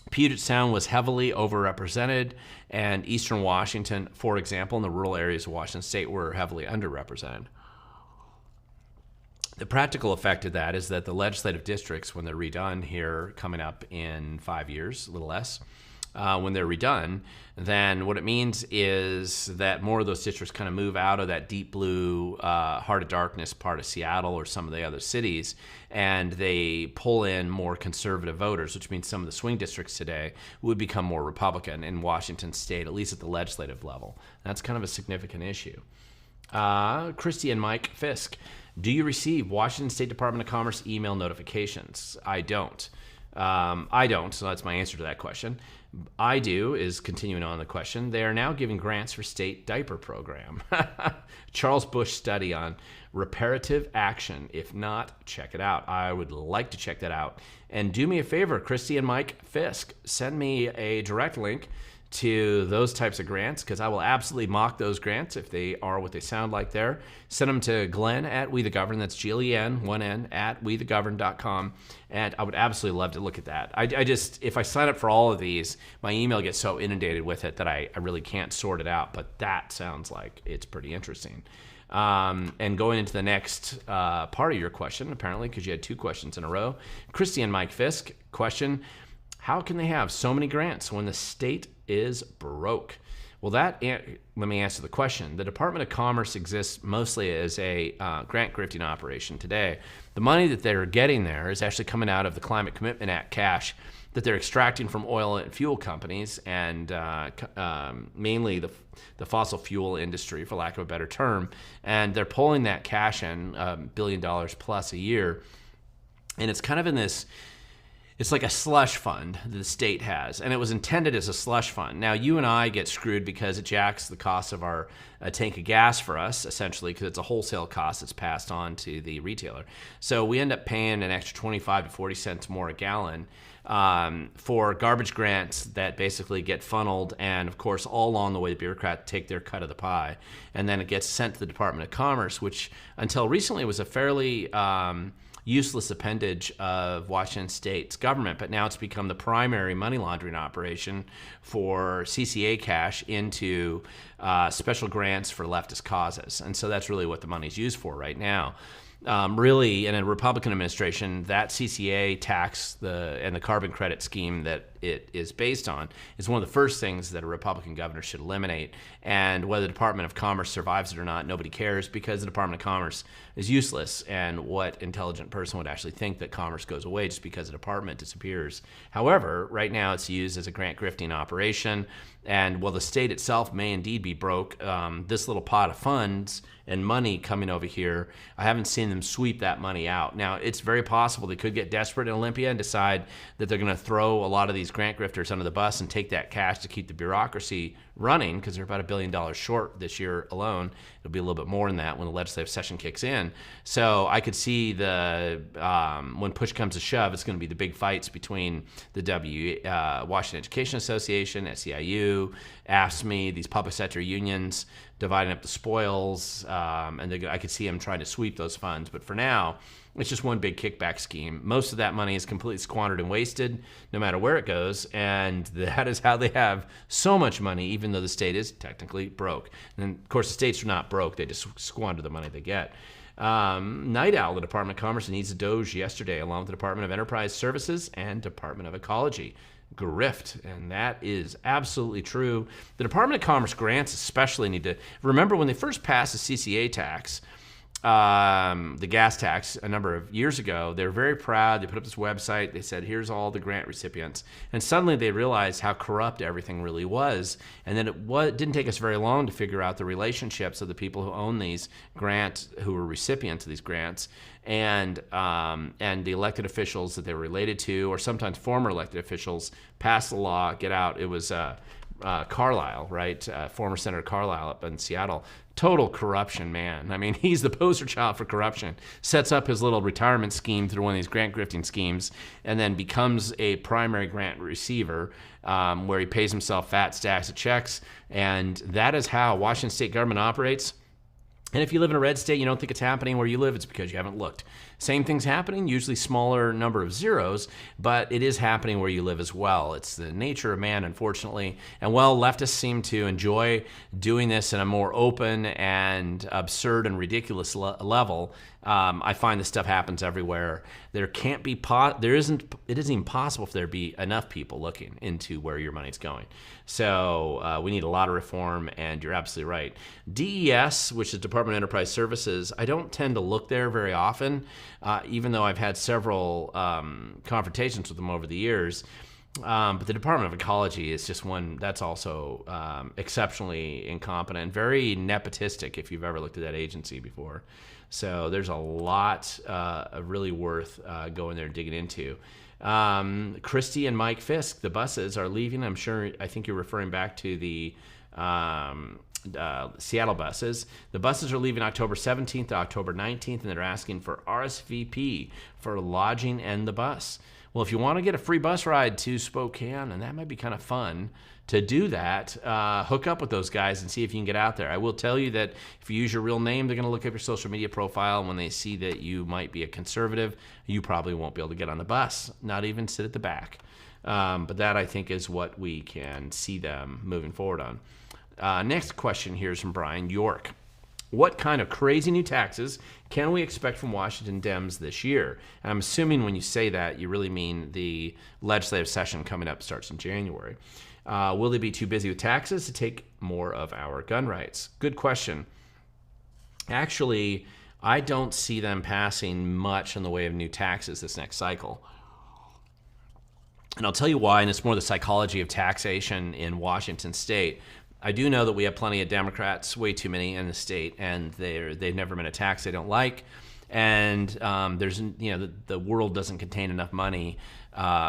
Puget Sound was heavily overrepresented, and Eastern Washington, for example, in the rural areas of Washington State, were heavily underrepresented. The practical effect of that is that the legislative districts, when they're redone here coming up in 5 years, a little less, when they're redone, then what it means is that more of those districts kind of move out of that deep blue heart of darkness part of Seattle or some of the other cities, and they pull in more conservative voters, which means some of the swing districts today would become more Republican in Washington State, at least at the legislative level. That's kind of a significant issue. Christy and Mike Fisk. Do you receive Washington State Department of Commerce email notifications? I don't. So that's my answer to that question. I do is, continuing on the question, they are now giving grants for state diaper program. Charles Bush study on reparative action. If not, check it out. I would like to check that out. And do me a favor, Christy and Mike Fisk, send me a direct link to those types of grants, because I will absolutely mock those grants if they are what they sound like there. Send them to Glenn at We The Govern. That's Glen, 1N, at wethegovern.com. And I would absolutely love to look at that. I just, if I sign up for all of these, my email gets so inundated with it that I really can't sort it out. But that sounds like it's pretty interesting. And going into the next part of your question, apparently, because you had 2 questions in a row. Christy and Mike Fisk, question: how can they have so many grants when the state is broke? Well, let me answer the question. The Department of Commerce exists mostly as a grant grifting operation today. The money that they're getting there is actually coming out of the Climate Commitment Act cash that they're extracting from oil and fuel companies, and mainly the fossil fuel industry, for lack of a better term. And they're pulling that cash in, $1 billion plus a year. And it's kind of in this, it's like a slush fund that the state has, and it was intended as a slush fund. Now, you and I get screwed because it jacks the cost of our tank of gas for us, essentially, because it's a wholesale cost that's passed on to the retailer. So we end up paying an extra 25 to 40 cents more a gallon for garbage grants that basically get funneled, and of course, all along the way, the bureaucrats take their cut of the pie, and then it gets sent to the Department of Commerce, which until recently was a fairly useless appendage of Washington State's government, but now it's become the primary money laundering operation for CCA cash into special grants for leftist causes. And so that's really what the money's used for right now. Really, in a Republican administration, that CCA tax and the carbon credit scheme that it is based on is one of the first things that a Republican governor should eliminate. And whether the Department of Commerce survives it or not, nobody cares, because the Department of Commerce is useless. And what intelligent person would actually think that commerce goes away just because the department disappears? However, right now it's used as a grant grifting operation. And while the state itself may indeed be broke, this little pot of funds and money coming over here, I haven't seen them sweep that money out. Now, it's very possible they could get desperate in Olympia and decide that they're going to throw a lot of these grant grifters under the bus and take that cash to keep the bureaucracy running, because they're about $1 billion short this year alone. It'll be a little bit more than that when the legislative session kicks in. So I could see when push comes to shove, it's going to be the big fights between the Washington Education Association, SEIU, AFSCME, these public sector unions, dividing up the spoils, and I could see them trying to sweep those funds. But for now, it's just one big kickback scheme. Most of that money is completely squandered and wasted, no matter where it goes, and that is how they have so much money, even though the state is technically broke. And of course, the states are not broke; they just squander the money they get. Night Owl, the Department of Commerce, needs a DOGE yesterday, along with the Department of Enterprise Services and Department of Ecology. Grift, and that is absolutely true. The Department of Commerce grants especially need to remember when they first passed the CCA tax, the gas tax, a number of years ago. They were very proud. They put up this website. They said, here's all the grant recipients. And suddenly they realized how corrupt everything really was. And then it didn't take us very long to figure out the relationships of the people who own these grants, who were recipients of these grants, and the elected officials that they were related to, or sometimes former elected officials, passed the law, get out. It was Carlisle, right? Former Senator Carlisle up in Seattle. Total corruption, man. I mean, he's the poster child for corruption. Sets up his little retirement scheme through one of these grant grifting schemes, and then becomes a primary grant receiver, where he pays himself fat stacks of checks. And that is how Washington state government operates. And if you live in a red state, you don't think it's happening where you live, it's because you haven't looked. Same thing's happening, usually smaller number of zeros, but it is happening where you live as well. It's the nature of man, unfortunately. And while leftists seem to enjoy doing this in a more open and absurd and ridiculous level, I find this stuff happens everywhere. It isn't even possible for there to be enough people looking into where your money's going. So we need a lot of reform, and you're absolutely right. DES, which is Department of Enterprise Services, I don't tend to look there very often, even though I've had several confrontations with them over the years. But the Department of Ecology is just one that's also exceptionally incompetent, very nepotistic, if you've ever looked at that agency before. So there's a lot really worth going there and digging into. Christie and Mike Fisk, the buses are leaving. I think you're referring back to the Seattle buses. The buses are leaving October 17th to October 19th, and they're asking for RSVP for lodging and the bus. Well, if you want to get a free bus ride to Spokane, and that might be kind of fun to do that, hook up with those guys and see if you can get out there. I will tell you that if you use your real name, they're going to look up your social media profile, and when they see that you might be a conservative, you probably won't be able to get on the bus, not even sit at the back. But that, I think, is what we can see them moving forward on. Next question here is from Brian York. What kind of crazy new taxes can we expect from Washington Dems this year? And I'm assuming when you say that, you really mean the legislative session coming up starts in January. Will they be too busy with taxes to take more of our gun rights? Good question. Actually, I don't see them passing much in the way of new taxes this next cycle. And I'll tell you why, and it's more the psychology of taxation in Washington state. I do know that we have plenty of Democrats, way too many in the state, and they've never been a tax they don't like. And the world doesn't contain enough money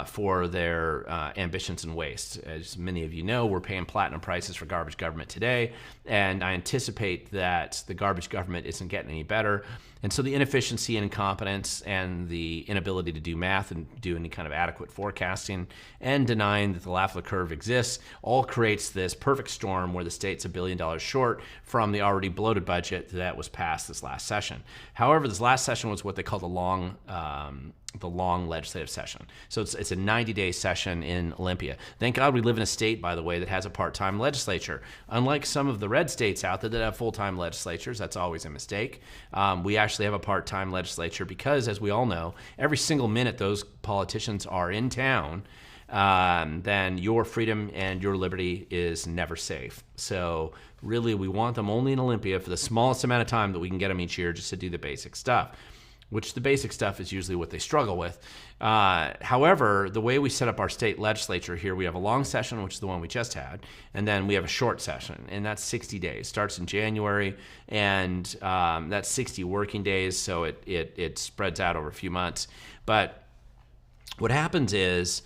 for their ambitions and waste. As many of you know, we're paying platinum prices for garbage government today, and I anticipate that the garbage government isn't getting any better. And so the inefficiency and incompetence and the inability to do math and do any kind of adequate forecasting and denying that the Lafleur curve exists all creates this perfect storm where the state's $1 billion short from the already bloated budget that was passed this last session. However, this last session was what they call the long legislative session. So it's a 90-day session in Olympia. Thank God we live in a state, by the way, that has a part-time legislature. Unlike some of the red states out there that have full-time legislatures, that's always a mistake. We actually have a part-time legislature because, as we all know, every single minute those politicians are in town, then your freedom and your liberty is never safe. So really, we want them only in Olympia for the smallest amount of time that we can get them each year just to do the basic stuff, which the basic stuff is usually what they struggle with. However, the way we set up our state legislature here, we have a long session, which is the one we just had, and then we have a short session, and that's 60 days. Starts in January, and that's 60 working days, so it spreads out over a few months. But what happens is,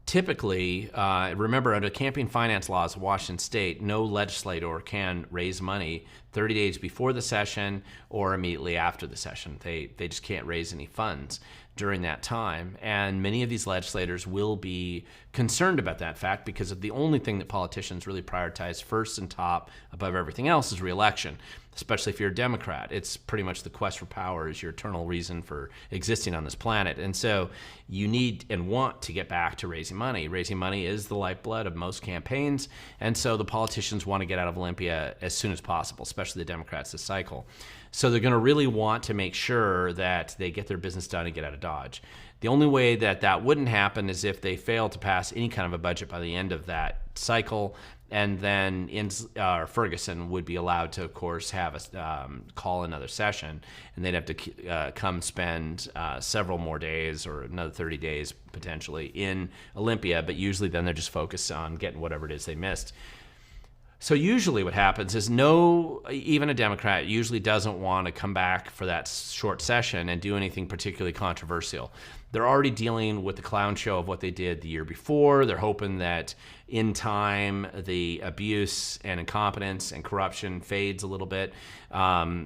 typically, remember, under campaign finance laws of Washington state, no legislator can raise money 30 days before the session or immediately after the session. They just can't raise any funds during that time. And many of these legislators will be concerned about that fact because of the only thing that politicians really prioritize first and top above everything else is re-election, especially if you're a Democrat. It's pretty much the quest for power is your eternal reason for existing on this planet. And so you need and want to get back to raising money. Raising money is the lifeblood of most campaigns. And so the politicians want to get out of Olympia as soon as possible, especially the Democrats this cycle. So they're going to really want to make sure that they get their business done and get out of Dodge. The only way that wouldn't happen is if they fail to pass any kind of a budget by the end of that cycle, and then Ferguson would be allowed to, of course, have call another session, and they'd have to come spend several more days or another 30 days potentially in Olympia, but usually then they're just focused on getting whatever it is they missed. So usually what happens is even a Democrat usually doesn't want to come back for that short session and do anything particularly controversial. They're already dealing with the clown show of what they did the year before. They're hoping that in time the abuse and incompetence and corruption fades a little bit.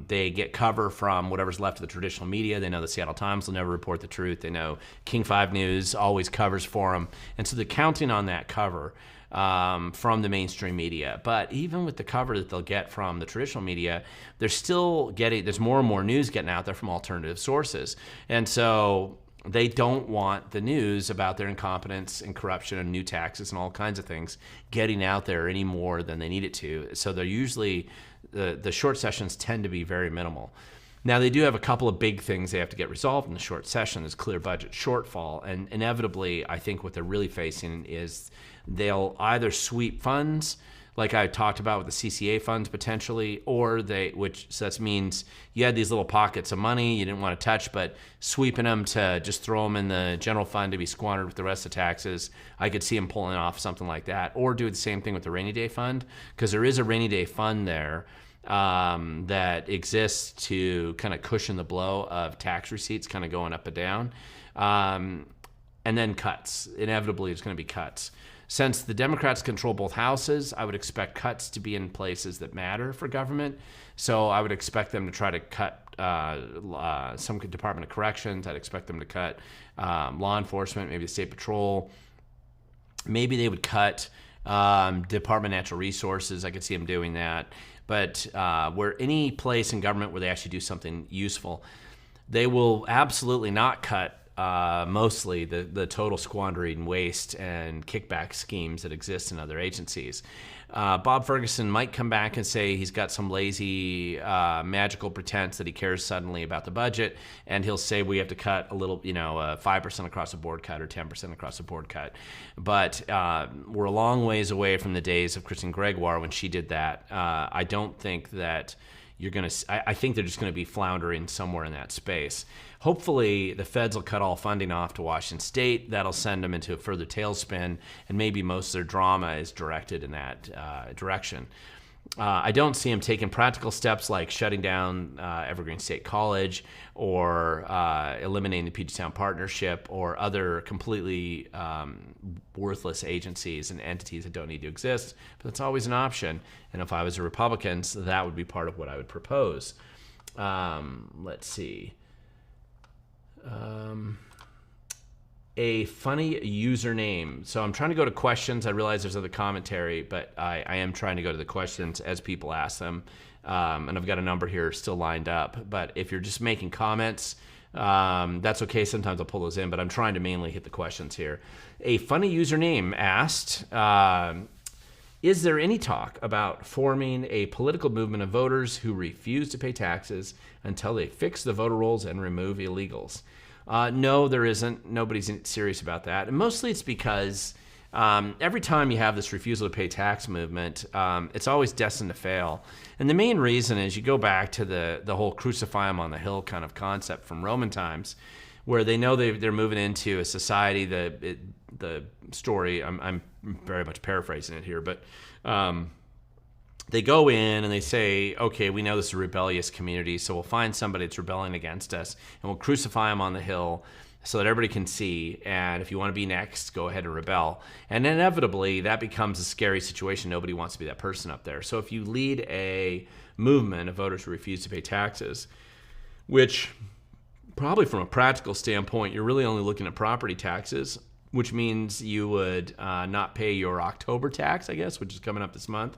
They get cover from whatever's left of the traditional media. They know the Seattle Times will never report the truth. They know King 5 News always covers for them. And so they're counting on that cover from the mainstream media. But even with the cover that they'll get from the traditional media, there's more and more news getting out there from alternative sources. And so they don't want the news about their incompetence and corruption and new taxes and all kinds of things getting out there any more than they need it to. So they're usually, the short sessions tend to be very minimal. Now, they do have a couple of big things they have to get resolved in the short session. There's clear budget shortfall, and inevitably, I think what they're really facing is they'll either sweep funds, like I talked about with the CCA funds potentially, or so that means you had these little pockets of money you didn't want to touch, but sweeping them to just throw them in the general fund to be squandered with the rest of the taxes. I could see them pulling off something like that, or do the same thing with the rainy day fund, because there is a rainy day fund there that exists to kind of cushion the blow of tax receipts kind of going up and down. and then cuts. Inevitably, it's going to be cuts. Since the Democrats control both houses, I would expect cuts to be in places that matter for government. So I would expect them to try to cut some Department of Corrections. I'd expect them to cut law enforcement, maybe the State Patrol. Maybe they would cut Department of Natural Resources. I could see them doing that. But where any place in government where they actually do something useful, they will absolutely not cut mostly the total squandering waste and kickback schemes that exist in other agencies. Bob Ferguson might come back and say he's got some lazy magical pretense that he cares suddenly about the budget, and he'll say we have to cut a little, 5% across the board cut or 10% across the board cut. But we're a long ways away from the days of Christine Gregoire when she did that. I don't think that you're going to, I think they're just going to be floundering somewhere in that space. Hopefully, the feds will cut all funding off to Washington State. That'll send them into a further tailspin, and maybe most of their drama is directed in that direction. I don't see them taking practical steps like shutting down Evergreen State College or eliminating the Puget Sound Partnership or other completely worthless agencies and entities that don't need to exist. But that's always an option. And if I was a Republican, so that would be part of what I would propose. Let's see. A funny username. So I'm trying to go to questions. I realize there's other commentary, but I am trying to go to the questions as people ask them. And I've got a number here still lined up. But if you're just making comments, that's okay. Sometimes I'll pull those in, but I'm trying to mainly hit the questions here. A funny username asked, is there any talk about forming a political movement of voters who refuse to pay taxes until they fix the voter rolls and remove illegals? No, there isn't. Nobody's serious about that. And mostly it's because every time you have this refusal to pay tax movement, it's always destined to fail. And the main reason is you go back to the whole crucify them on the hill kind of concept from Roman times, where they know they're moving into a society, the story, I'm very much paraphrasing it here, but they go in and they say, okay, we know this is a rebellious community, so we'll find somebody that's rebelling against us, and we'll crucify them on the hill so that everybody can see, and if you want to be next, go ahead and rebel. And inevitably, that becomes a scary situation. Nobody wants to be that person up there. So if you lead a movement of voters who refuse to pay taxes, which probably from a practical standpoint, you're really only looking at property taxes, which means you would not pay your October tax, I guess, which is coming up this month.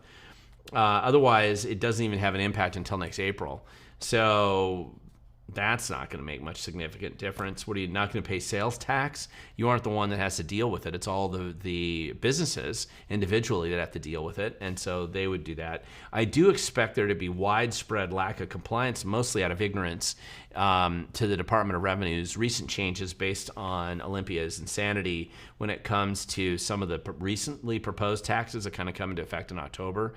Otherwise, it doesn't even have an impact until next April. So that's not going to make much significant difference. What are you not going to pay sales tax? You aren't the one that has to deal with it. It's all the businesses individually that have to deal with it, and so they would do that. I do expect there to be widespread lack of compliance, mostly out of ignorance, to the Department of Revenue's recent changes based on Olympia's insanity when it comes to some of the recently proposed taxes that kind of come into effect in October.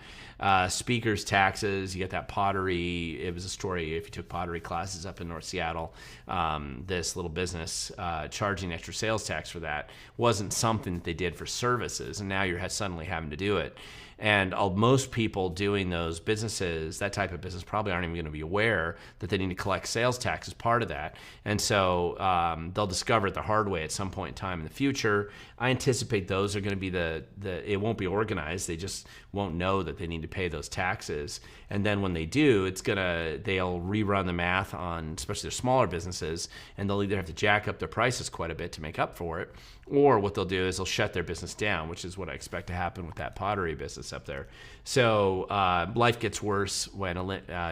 Speakers' taxes, you get that pottery. It was a story if you took pottery classes up in North Seattle. This little business charging extra sales tax for that wasn't something that they did for services, and now you're suddenly having to do it. And most people doing those businesses, that type of business, probably aren't even going to be aware that they need to collect sales tax as part of that. And so they'll discover it the hard way at some point in time in the future. I anticipate those are going to be it won't be organized. They just won't know that they need to pay those taxes. And then when they do, they'll rerun the math on especially their smaller businesses, and they'll either have to jack up their prices quite a bit to make up for it, or what they'll do is they'll shut their business down, which is what I expect to happen with that pottery business up there. So life gets worse when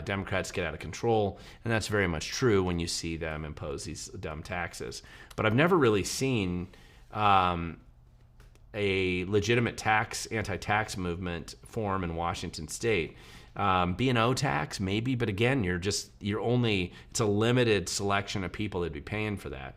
Democrats get out of control, and that's very much true when you see them impose these dumb taxes. But I've never really seen a legitimate anti-tax movement form in Washington State. B&O tax, maybe, but again, it's a limited selection of people that'd be paying for that.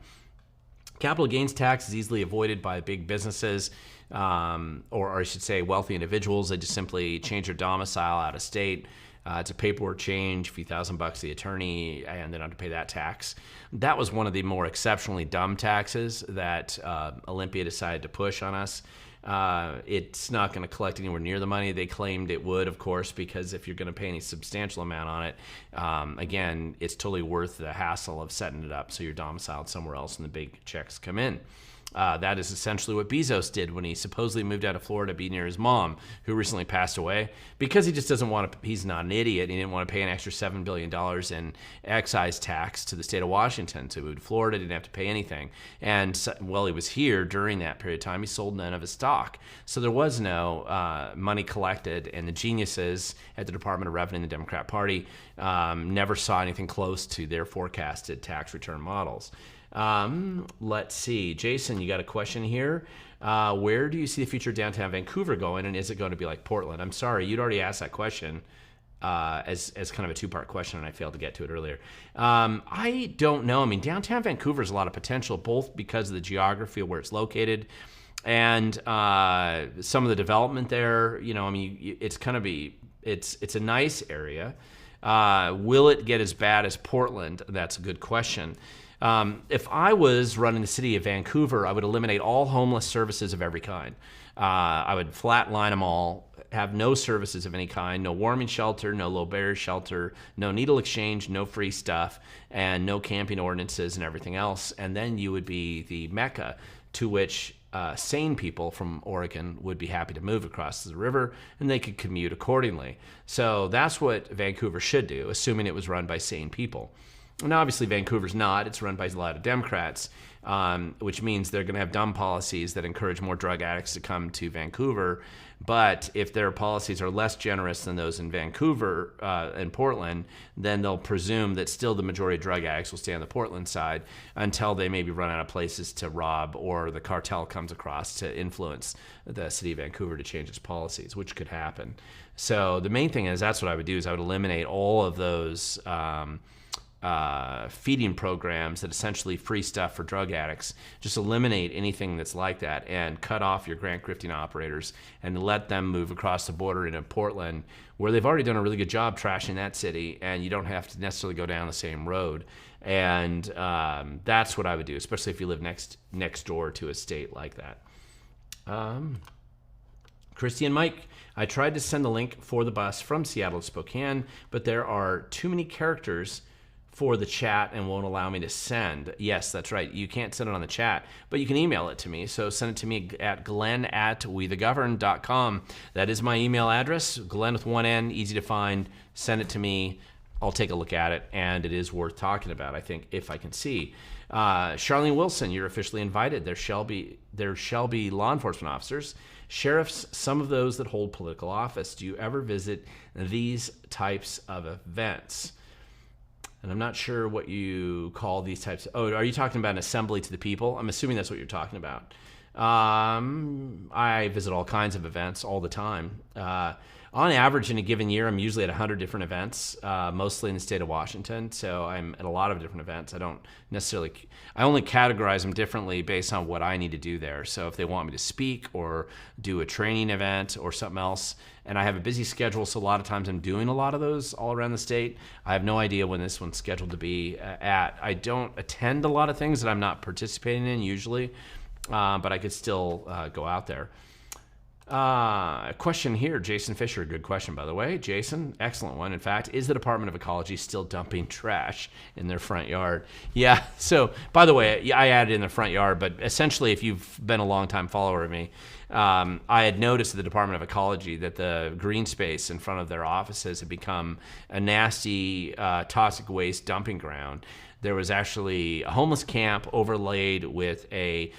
Capital gains tax is easily avoided by big businesses, or I should say wealthy individuals. They just simply change their domicile out of state. It's a paperwork change, a few $1,000 to the attorney, and they don't have to pay that tax. That was one of the more exceptionally dumb taxes that Olympia decided to push on us. It's not going to collect anywhere near the money they claimed it would, of course, because if you're going to pay any substantial amount on it, again, it's totally worth the hassle of setting it up so you're domiciled somewhere else and the big checks come in. That is essentially what Bezos did when he supposedly moved out of Florida to be near his mom, who recently passed away, because he just doesn't want to. He's not an idiot. He didn't want to pay an extra $7 billion in excise tax to the state of Washington. So he moved to Florida, didn't have to pay anything. And while he was here during that period of time, he sold none of his stock. So there was no money collected, and the geniuses at the Department of Revenue and the Democrat Party never saw anything close to their forecasted tax return models. Let's see. Jason, you got a question here. Where do you see the future of downtown Vancouver going, and is it going to be like Portland? I'm sorry, you'd already asked that question as kind of a two-part question, and I failed to get to it earlier. I don't know. I mean, downtown Vancouver has a lot of potential, both because of the geography of where it's located and some of the development there. You know, I mean, it's going to be, it's a nice area. Will it get as bad as Portland? That's a good question. If I was running the city of Vancouver, I would eliminate all homeless services of every kind. I would flatline them all, have no services of any kind, no warming shelter, no low barrier shelter, no needle exchange, no free stuff, and no camping ordinances and everything else. And then you would be the mecca to which sane people from Oregon would be happy to move across the river, and they could commute accordingly. So that's what Vancouver should do, assuming it was run by sane people. And obviously Vancouver's not. It's run by a lot of Democrats, which means they're going to have dumb policies that encourage more drug addicts to come to Vancouver. But if their policies are less generous than those in Vancouver and Portland, then they'll presume that still the majority of drug addicts will stay on the Portland side until they maybe run out of places to rob, or the cartel comes across to influence the city of Vancouver to change its policies, which could happen. So the main thing is, that's what I would do, is I would eliminate all of those feeding programs that essentially free stuff for drug addicts. Just eliminate anything that's like that and cut off your grant grifting operators and let them move across the border into Portland, where they've already done a really good job trashing that city, and you don't have to necessarily go down the same road. And that's what I would do, especially if you live next door to a state like that. Christy and Mike, I tried to send the link for the bus from Seattle to Spokane, but there are too many characters for the chat and won't allow me to send. Yes, that's right. You can't send it on the chat, but you can email it to me. So send it to me at glenn@wethegovern.com. That is my email address, Glenn with one N, easy to find. Send it to me. I'll take a look at it, and it is worth talking about, I think, if I can see. Charlene Wilson, you're officially invited. There shall be law enforcement officers, sheriffs, some of those that hold political office. Do you ever visit these types of events? And I'm not sure what you call these types. Oh, are you talking about an assembly to the people? I'm assuming that's what you're talking about. I visit all kinds of events all the time. On average, in a given year, I'm usually at 100 different events, mostly in the state of Washington. So I'm at a lot of different events. I only categorize them differently based on what I need to do there. So if they want me to speak or do a training event or something else, and I have a busy schedule, so a lot of times I'm doing a lot of those all around the state. I have no idea when this one's scheduled to be at. I don't attend a lot of things that I'm not participating in usually, but I could still go out there. A question here, Jason Fisher. Good question, by the way. Jason, excellent one. In fact, is the Department of Ecology still dumping trash in their front yard? Yeah, so, by the way, I added in the front yard, but essentially, if you've been a long-time follower of me, I had noticed at the Department of Ecology that the green space in front of their offices had become a nasty toxic waste dumping ground. There was actually a homeless camp overlaid with a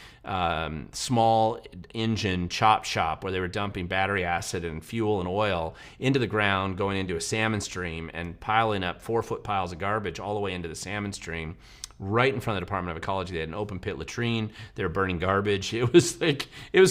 small engine chop shop where they were dumping battery acid and fuel and oil into the ground, going into a salmon stream and piling up 4-foot piles of garbage all the way into the salmon stream. Right in front of the Department of Ecology. They had an open pit latrine. They were burning garbage. It was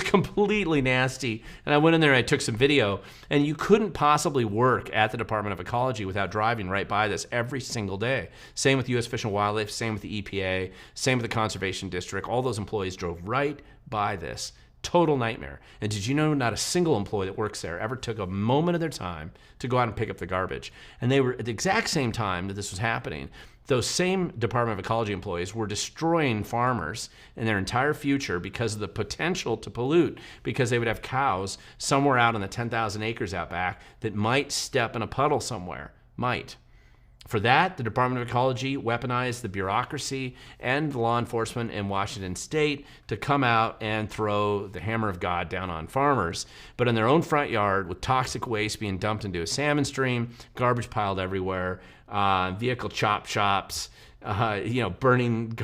completely nasty. And I went in there and I took some video, and you couldn't possibly work at the Department of Ecology without driving right by this every single day. Same with U.S. Fish and Wildlife, same with the EPA, same with the Conservation District. All those employees drove right by this. Total nightmare. And did you know not a single employee that works there ever took a moment of their time to go out and pick up the garbage? And they were at the exact same time that this was happening. Those same Department of Ecology employees were destroying farmers and their entire future because of the potential to pollute, because they would have cows somewhere out on the 10,000 acres out back that might step in a puddle somewhere. Might. For that, the Department of Ecology weaponized the bureaucracy and the law enforcement in Washington state to come out and throw the hammer of God down on farmers. But in their own front yard, with toxic waste being dumped into a salmon stream, garbage piled everywhere, vehicle chop shops, burning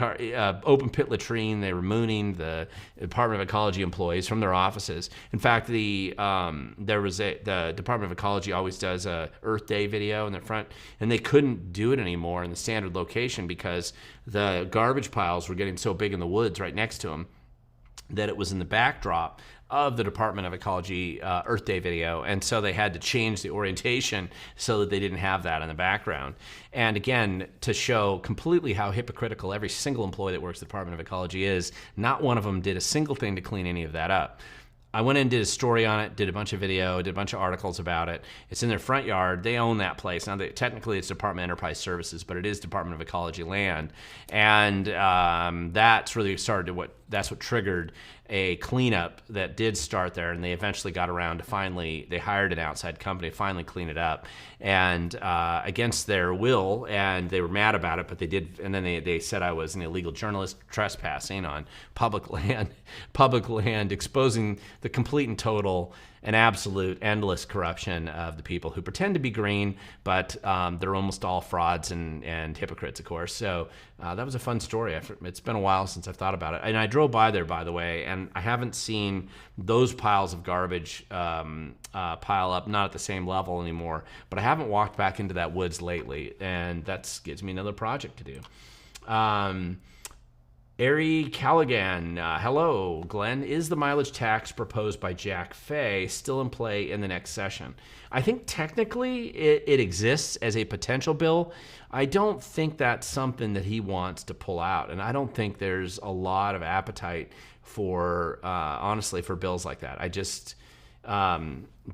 open pit latrine. They were mooning the Department of Ecology employees from their offices. In fact, the Department of Ecology always does a Earth Day video in the front, and they couldn't do it anymore in the standard location because the garbage piles were getting so big in the woods right next to them that it was in the backdrop of the Department of Ecology Earth Day video, and so they had to change the orientation so that they didn't have that in the background. And again, to show completely how hypocritical every single employee that works at the Department of Ecology is, not one of them did a single thing to clean any of that up. I went in and did a story on it, did a bunch of video, did a bunch of articles about it. It's in their front yard. They own that place. Now, technically it's Department of Enterprise Services, but it is Department of Ecology land. And that's really that's what triggered a cleanup that did start there, and they eventually got around to they hired an outside company to finally clean it up, and against their will, and they were mad about it, but they did, and then they said I was an illegal journalist trespassing on public land, exposing the complete and total and absolute endless corruption of the people who pretend to be green, but they're almost all frauds and hypocrites, of course. So that was a fun story. It's been a while since I've thought about it. And I drove by there, by the way, and I haven't seen those piles of garbage pile up, not at the same level anymore, but I haven't walked back into that woods lately, and that gives me another project to do. Ari Callaghan, hello, Glenn. Is the mileage tax proposed by Jack Fay still in play in the next session? I think technically it exists as a potential bill. I don't think that's something that he wants to pull out, and I don't think there's a lot of appetite for, honestly, for bills like that.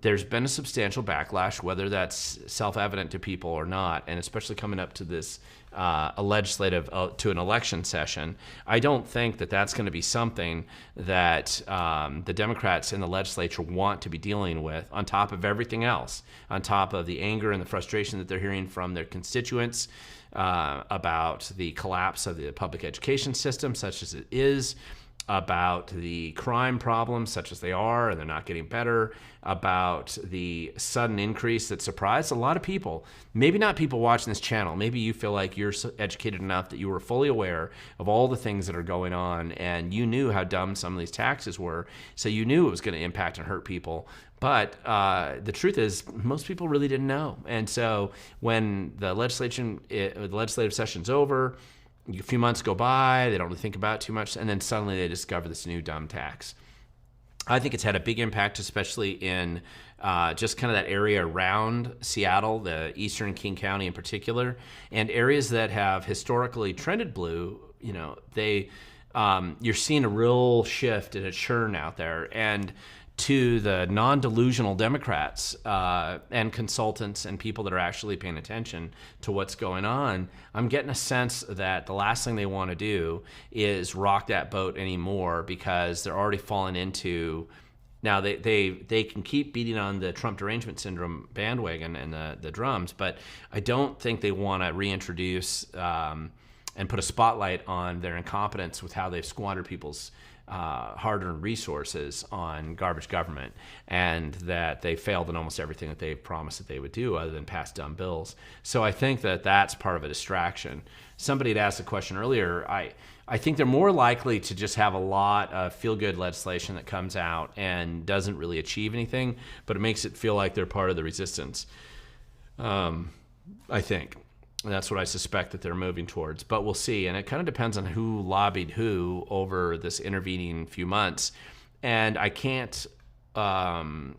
There's been a substantial backlash, whether that's self-evident to people or not, and especially coming up to this to an election session. I don't think that that's going to be something that the Democrats in the legislature want to be dealing with, on top of everything else, on top of the anger and the frustration that they're hearing from their constituents about the collapse of the public education system, such as it is, about the crime problems such as they are, and they're not getting better, about the sudden increase that surprised a lot of people. Maybe not people watching this channel. Maybe you feel like you're educated enough that you were fully aware of all the things that are going on, and you knew how dumb some of these taxes were, so you knew it was going to impact and hurt people. But the truth is, most people really didn't know. And so when the legislative session's over, a few months go by, they don't really think about it too much, and then suddenly they discover this new dumb tax. I think it's had a big impact, especially in just kind of that area around Seattle, the eastern King County in particular, and areas that have historically trended blue. You're seeing a real shift and a churn out there. And to the non-delusional Democrats and consultants and people that are actually paying attention to what's going on, I'm getting a sense that the last thing they want to do is rock that boat anymore, because they're already falling into, now they can keep beating on the Trump derangement syndrome bandwagon and the drums, but I don't think they want to reintroduce and put a spotlight on their incompetence with how they've squandered people's hard-earned resources on garbage government, and that they failed in almost everything that they've promised that they would do, other than pass dumb bills. So I think that that's part of a distraction. Somebody had asked a question earlier. I think they're more likely to just have a lot of feel-good legislation that comes out and doesn't really achieve anything, but it makes it feel like they're part of the resistance. I think. And that's what I suspect that they're moving towards, but we'll see. And it kind of depends on who lobbied who over this intervening few months. And I can't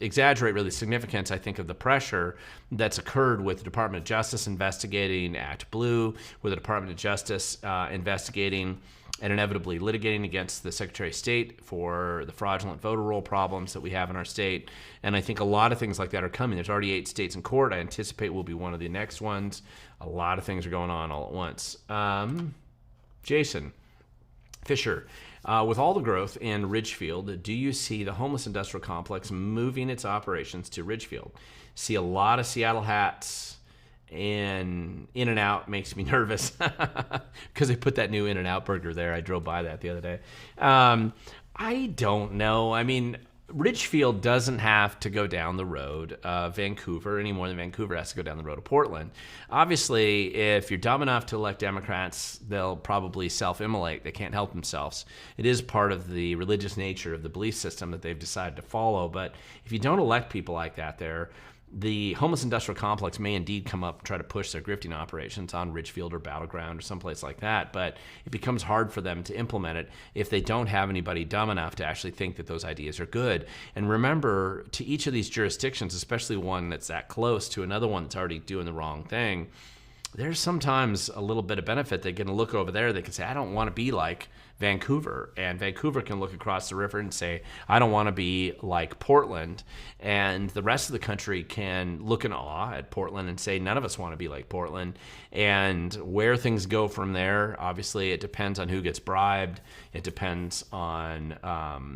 exaggerate really the significance, I think, of the pressure that's occurred with the Department of Justice investigating Act Blue, with the Department of Justice investigating and inevitably litigating against the Secretary of State for the fraudulent voter roll problems that we have in our state. And I think a lot of things like that are coming. There's already 8 states in court. I anticipate will be one of the next ones. A lot of things are going on all at once. Jason Fisher, with all the growth in Ridgefield, do you see the homeless industrial complex moving its operations to Ridgefield? See a lot of Seattle hats and In-N-Out makes me nervous because they put that new In-N-Out burger there. I drove by that the other day. I don't know. I mean, Ridgefield doesn't have to go down the road of Vancouver any more than Vancouver has to go down the road of Portland. Obviously, if you're dumb enough to elect Democrats, they'll probably self-immolate. They can't help themselves. It is part of the religious nature of the belief system that they've decided to follow. But if you don't elect people like that there, the homeless industrial complex may indeed come up and try to push their grifting operations on Ridgefield or Battleground or someplace like that, but it becomes hard for them to implement it if they don't have anybody dumb enough to actually think that those ideas are good. And remember, to each of these jurisdictions, especially one that's that close to another one that's already doing the wrong thing, there's sometimes a little bit of benefit. They can look over there, they can say, I don't want to be like Vancouver. And Vancouver can look across the river and say, I don't want to be like Portland. And the rest of the country can look in awe at Portland and say, none of us want to be like Portland. And where things go from there, obviously it depends on who gets bribed. It depends on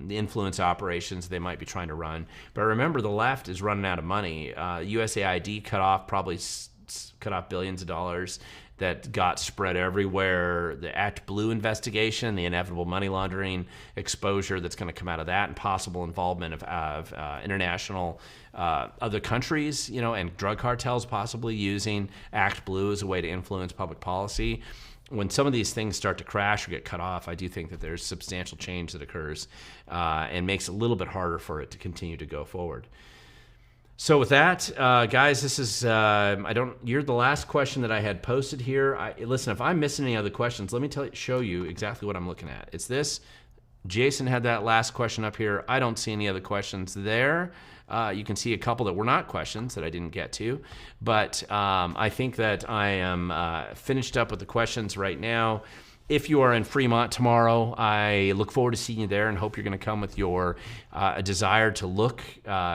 the influence operations they might be trying to run. But remember, the left is running out of money. USAID cut off billions of dollars that got spread everywhere. The Act Blue investigation, the inevitable money laundering exposure that's going to come out of that, and possible involvement of international other countries, and drug cartels possibly using Act Blue as a way to influence public policy. When some of these things start to crash or get cut off, I do think that there's substantial change that occurs and makes it a little bit harder for it to continue to go forward. So with that, guys, this is, you're the last question that I had posted here. Listen, if I'm missing any other questions, let me show you exactly what I'm looking at. It's this. Jason had that last question up here. I don't see any other questions there. You can see a couple that were not questions that I didn't get to. But I think that I am finished up with the questions right now. If you are in Fremont tomorrow, I look forward to seeing you there and hope you're going to come with your desire to look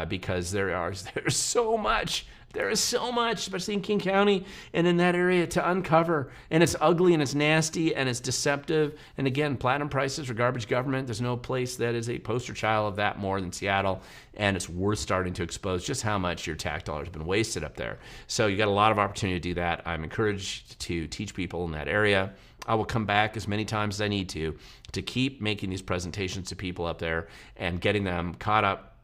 because there's so much. There is so much, especially in King County and in that area, to uncover. And it's ugly and it's nasty and it's deceptive. And again, platinum prices or garbage government. There's no place that is a poster child of that more than Seattle. And it's worth starting to expose just how much your tax dollars have been wasted up there. So you got a lot of opportunity to do that. I'm encouraged to teach people in that area. I will come back as many times as I need to keep making these presentations to people up there and getting them caught up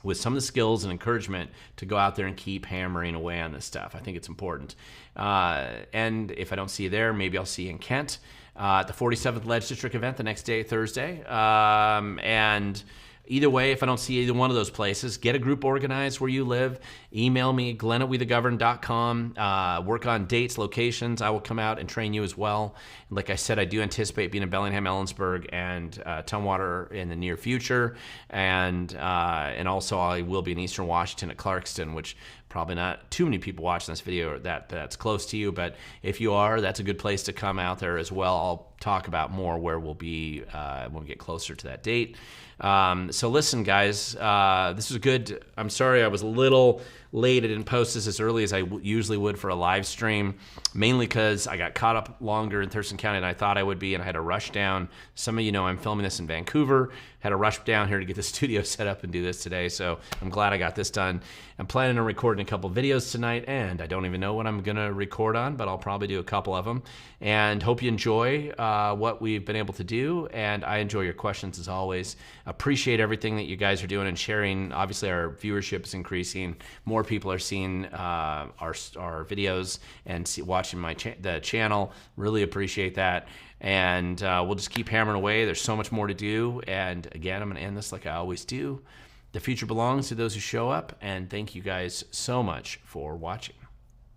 with some of the skills and encouragement to go out there and keep hammering away on this stuff. I think it's important. And if I don't see you there, maybe I'll see you in Kent at the 47th Ledge District event the next day, Thursday. And either way, if I don't see either one of those places, get a group organized where you live. Email me, glenn@wethegovern.com. Work on dates, locations. I will come out and train you as well. And like I said, I do anticipate being in Bellingham, Ellensburg, and Tumwater in the near future. And also I will be in Eastern Washington at Clarkston, which probably not too many people watching this video that's close to you. But if you are, that's a good place to come out there as well. I'll talk about more where we'll be when we get closer to that date. So listen, guys, this was good. I'm sorry I was a little late. I didn't post this as early as I usually would for a live stream, mainly because I got caught up longer in Thurston County than I thought I would be, and I had to rush down. Some of you know I'm filming this in Vancouver. Had to rush down here to get the studio set up and do this today, so I'm glad I got this done. I'm planning on recording a couple videos tonight, and I don't even know what I'm going to record on, but I'll probably do a couple of them. And hope you enjoy what we've been able to do, and I enjoy your questions as always. Appreciate everything that you guys are doing and sharing. Obviously, our viewership is increasing. More people are seeing our videos and watching the channel. Really appreciate that. And we'll just keep hammering away. There's so much more to do. And again, I'm going to end this like I always do. The future belongs to those who show up. And thank you guys so much for watching.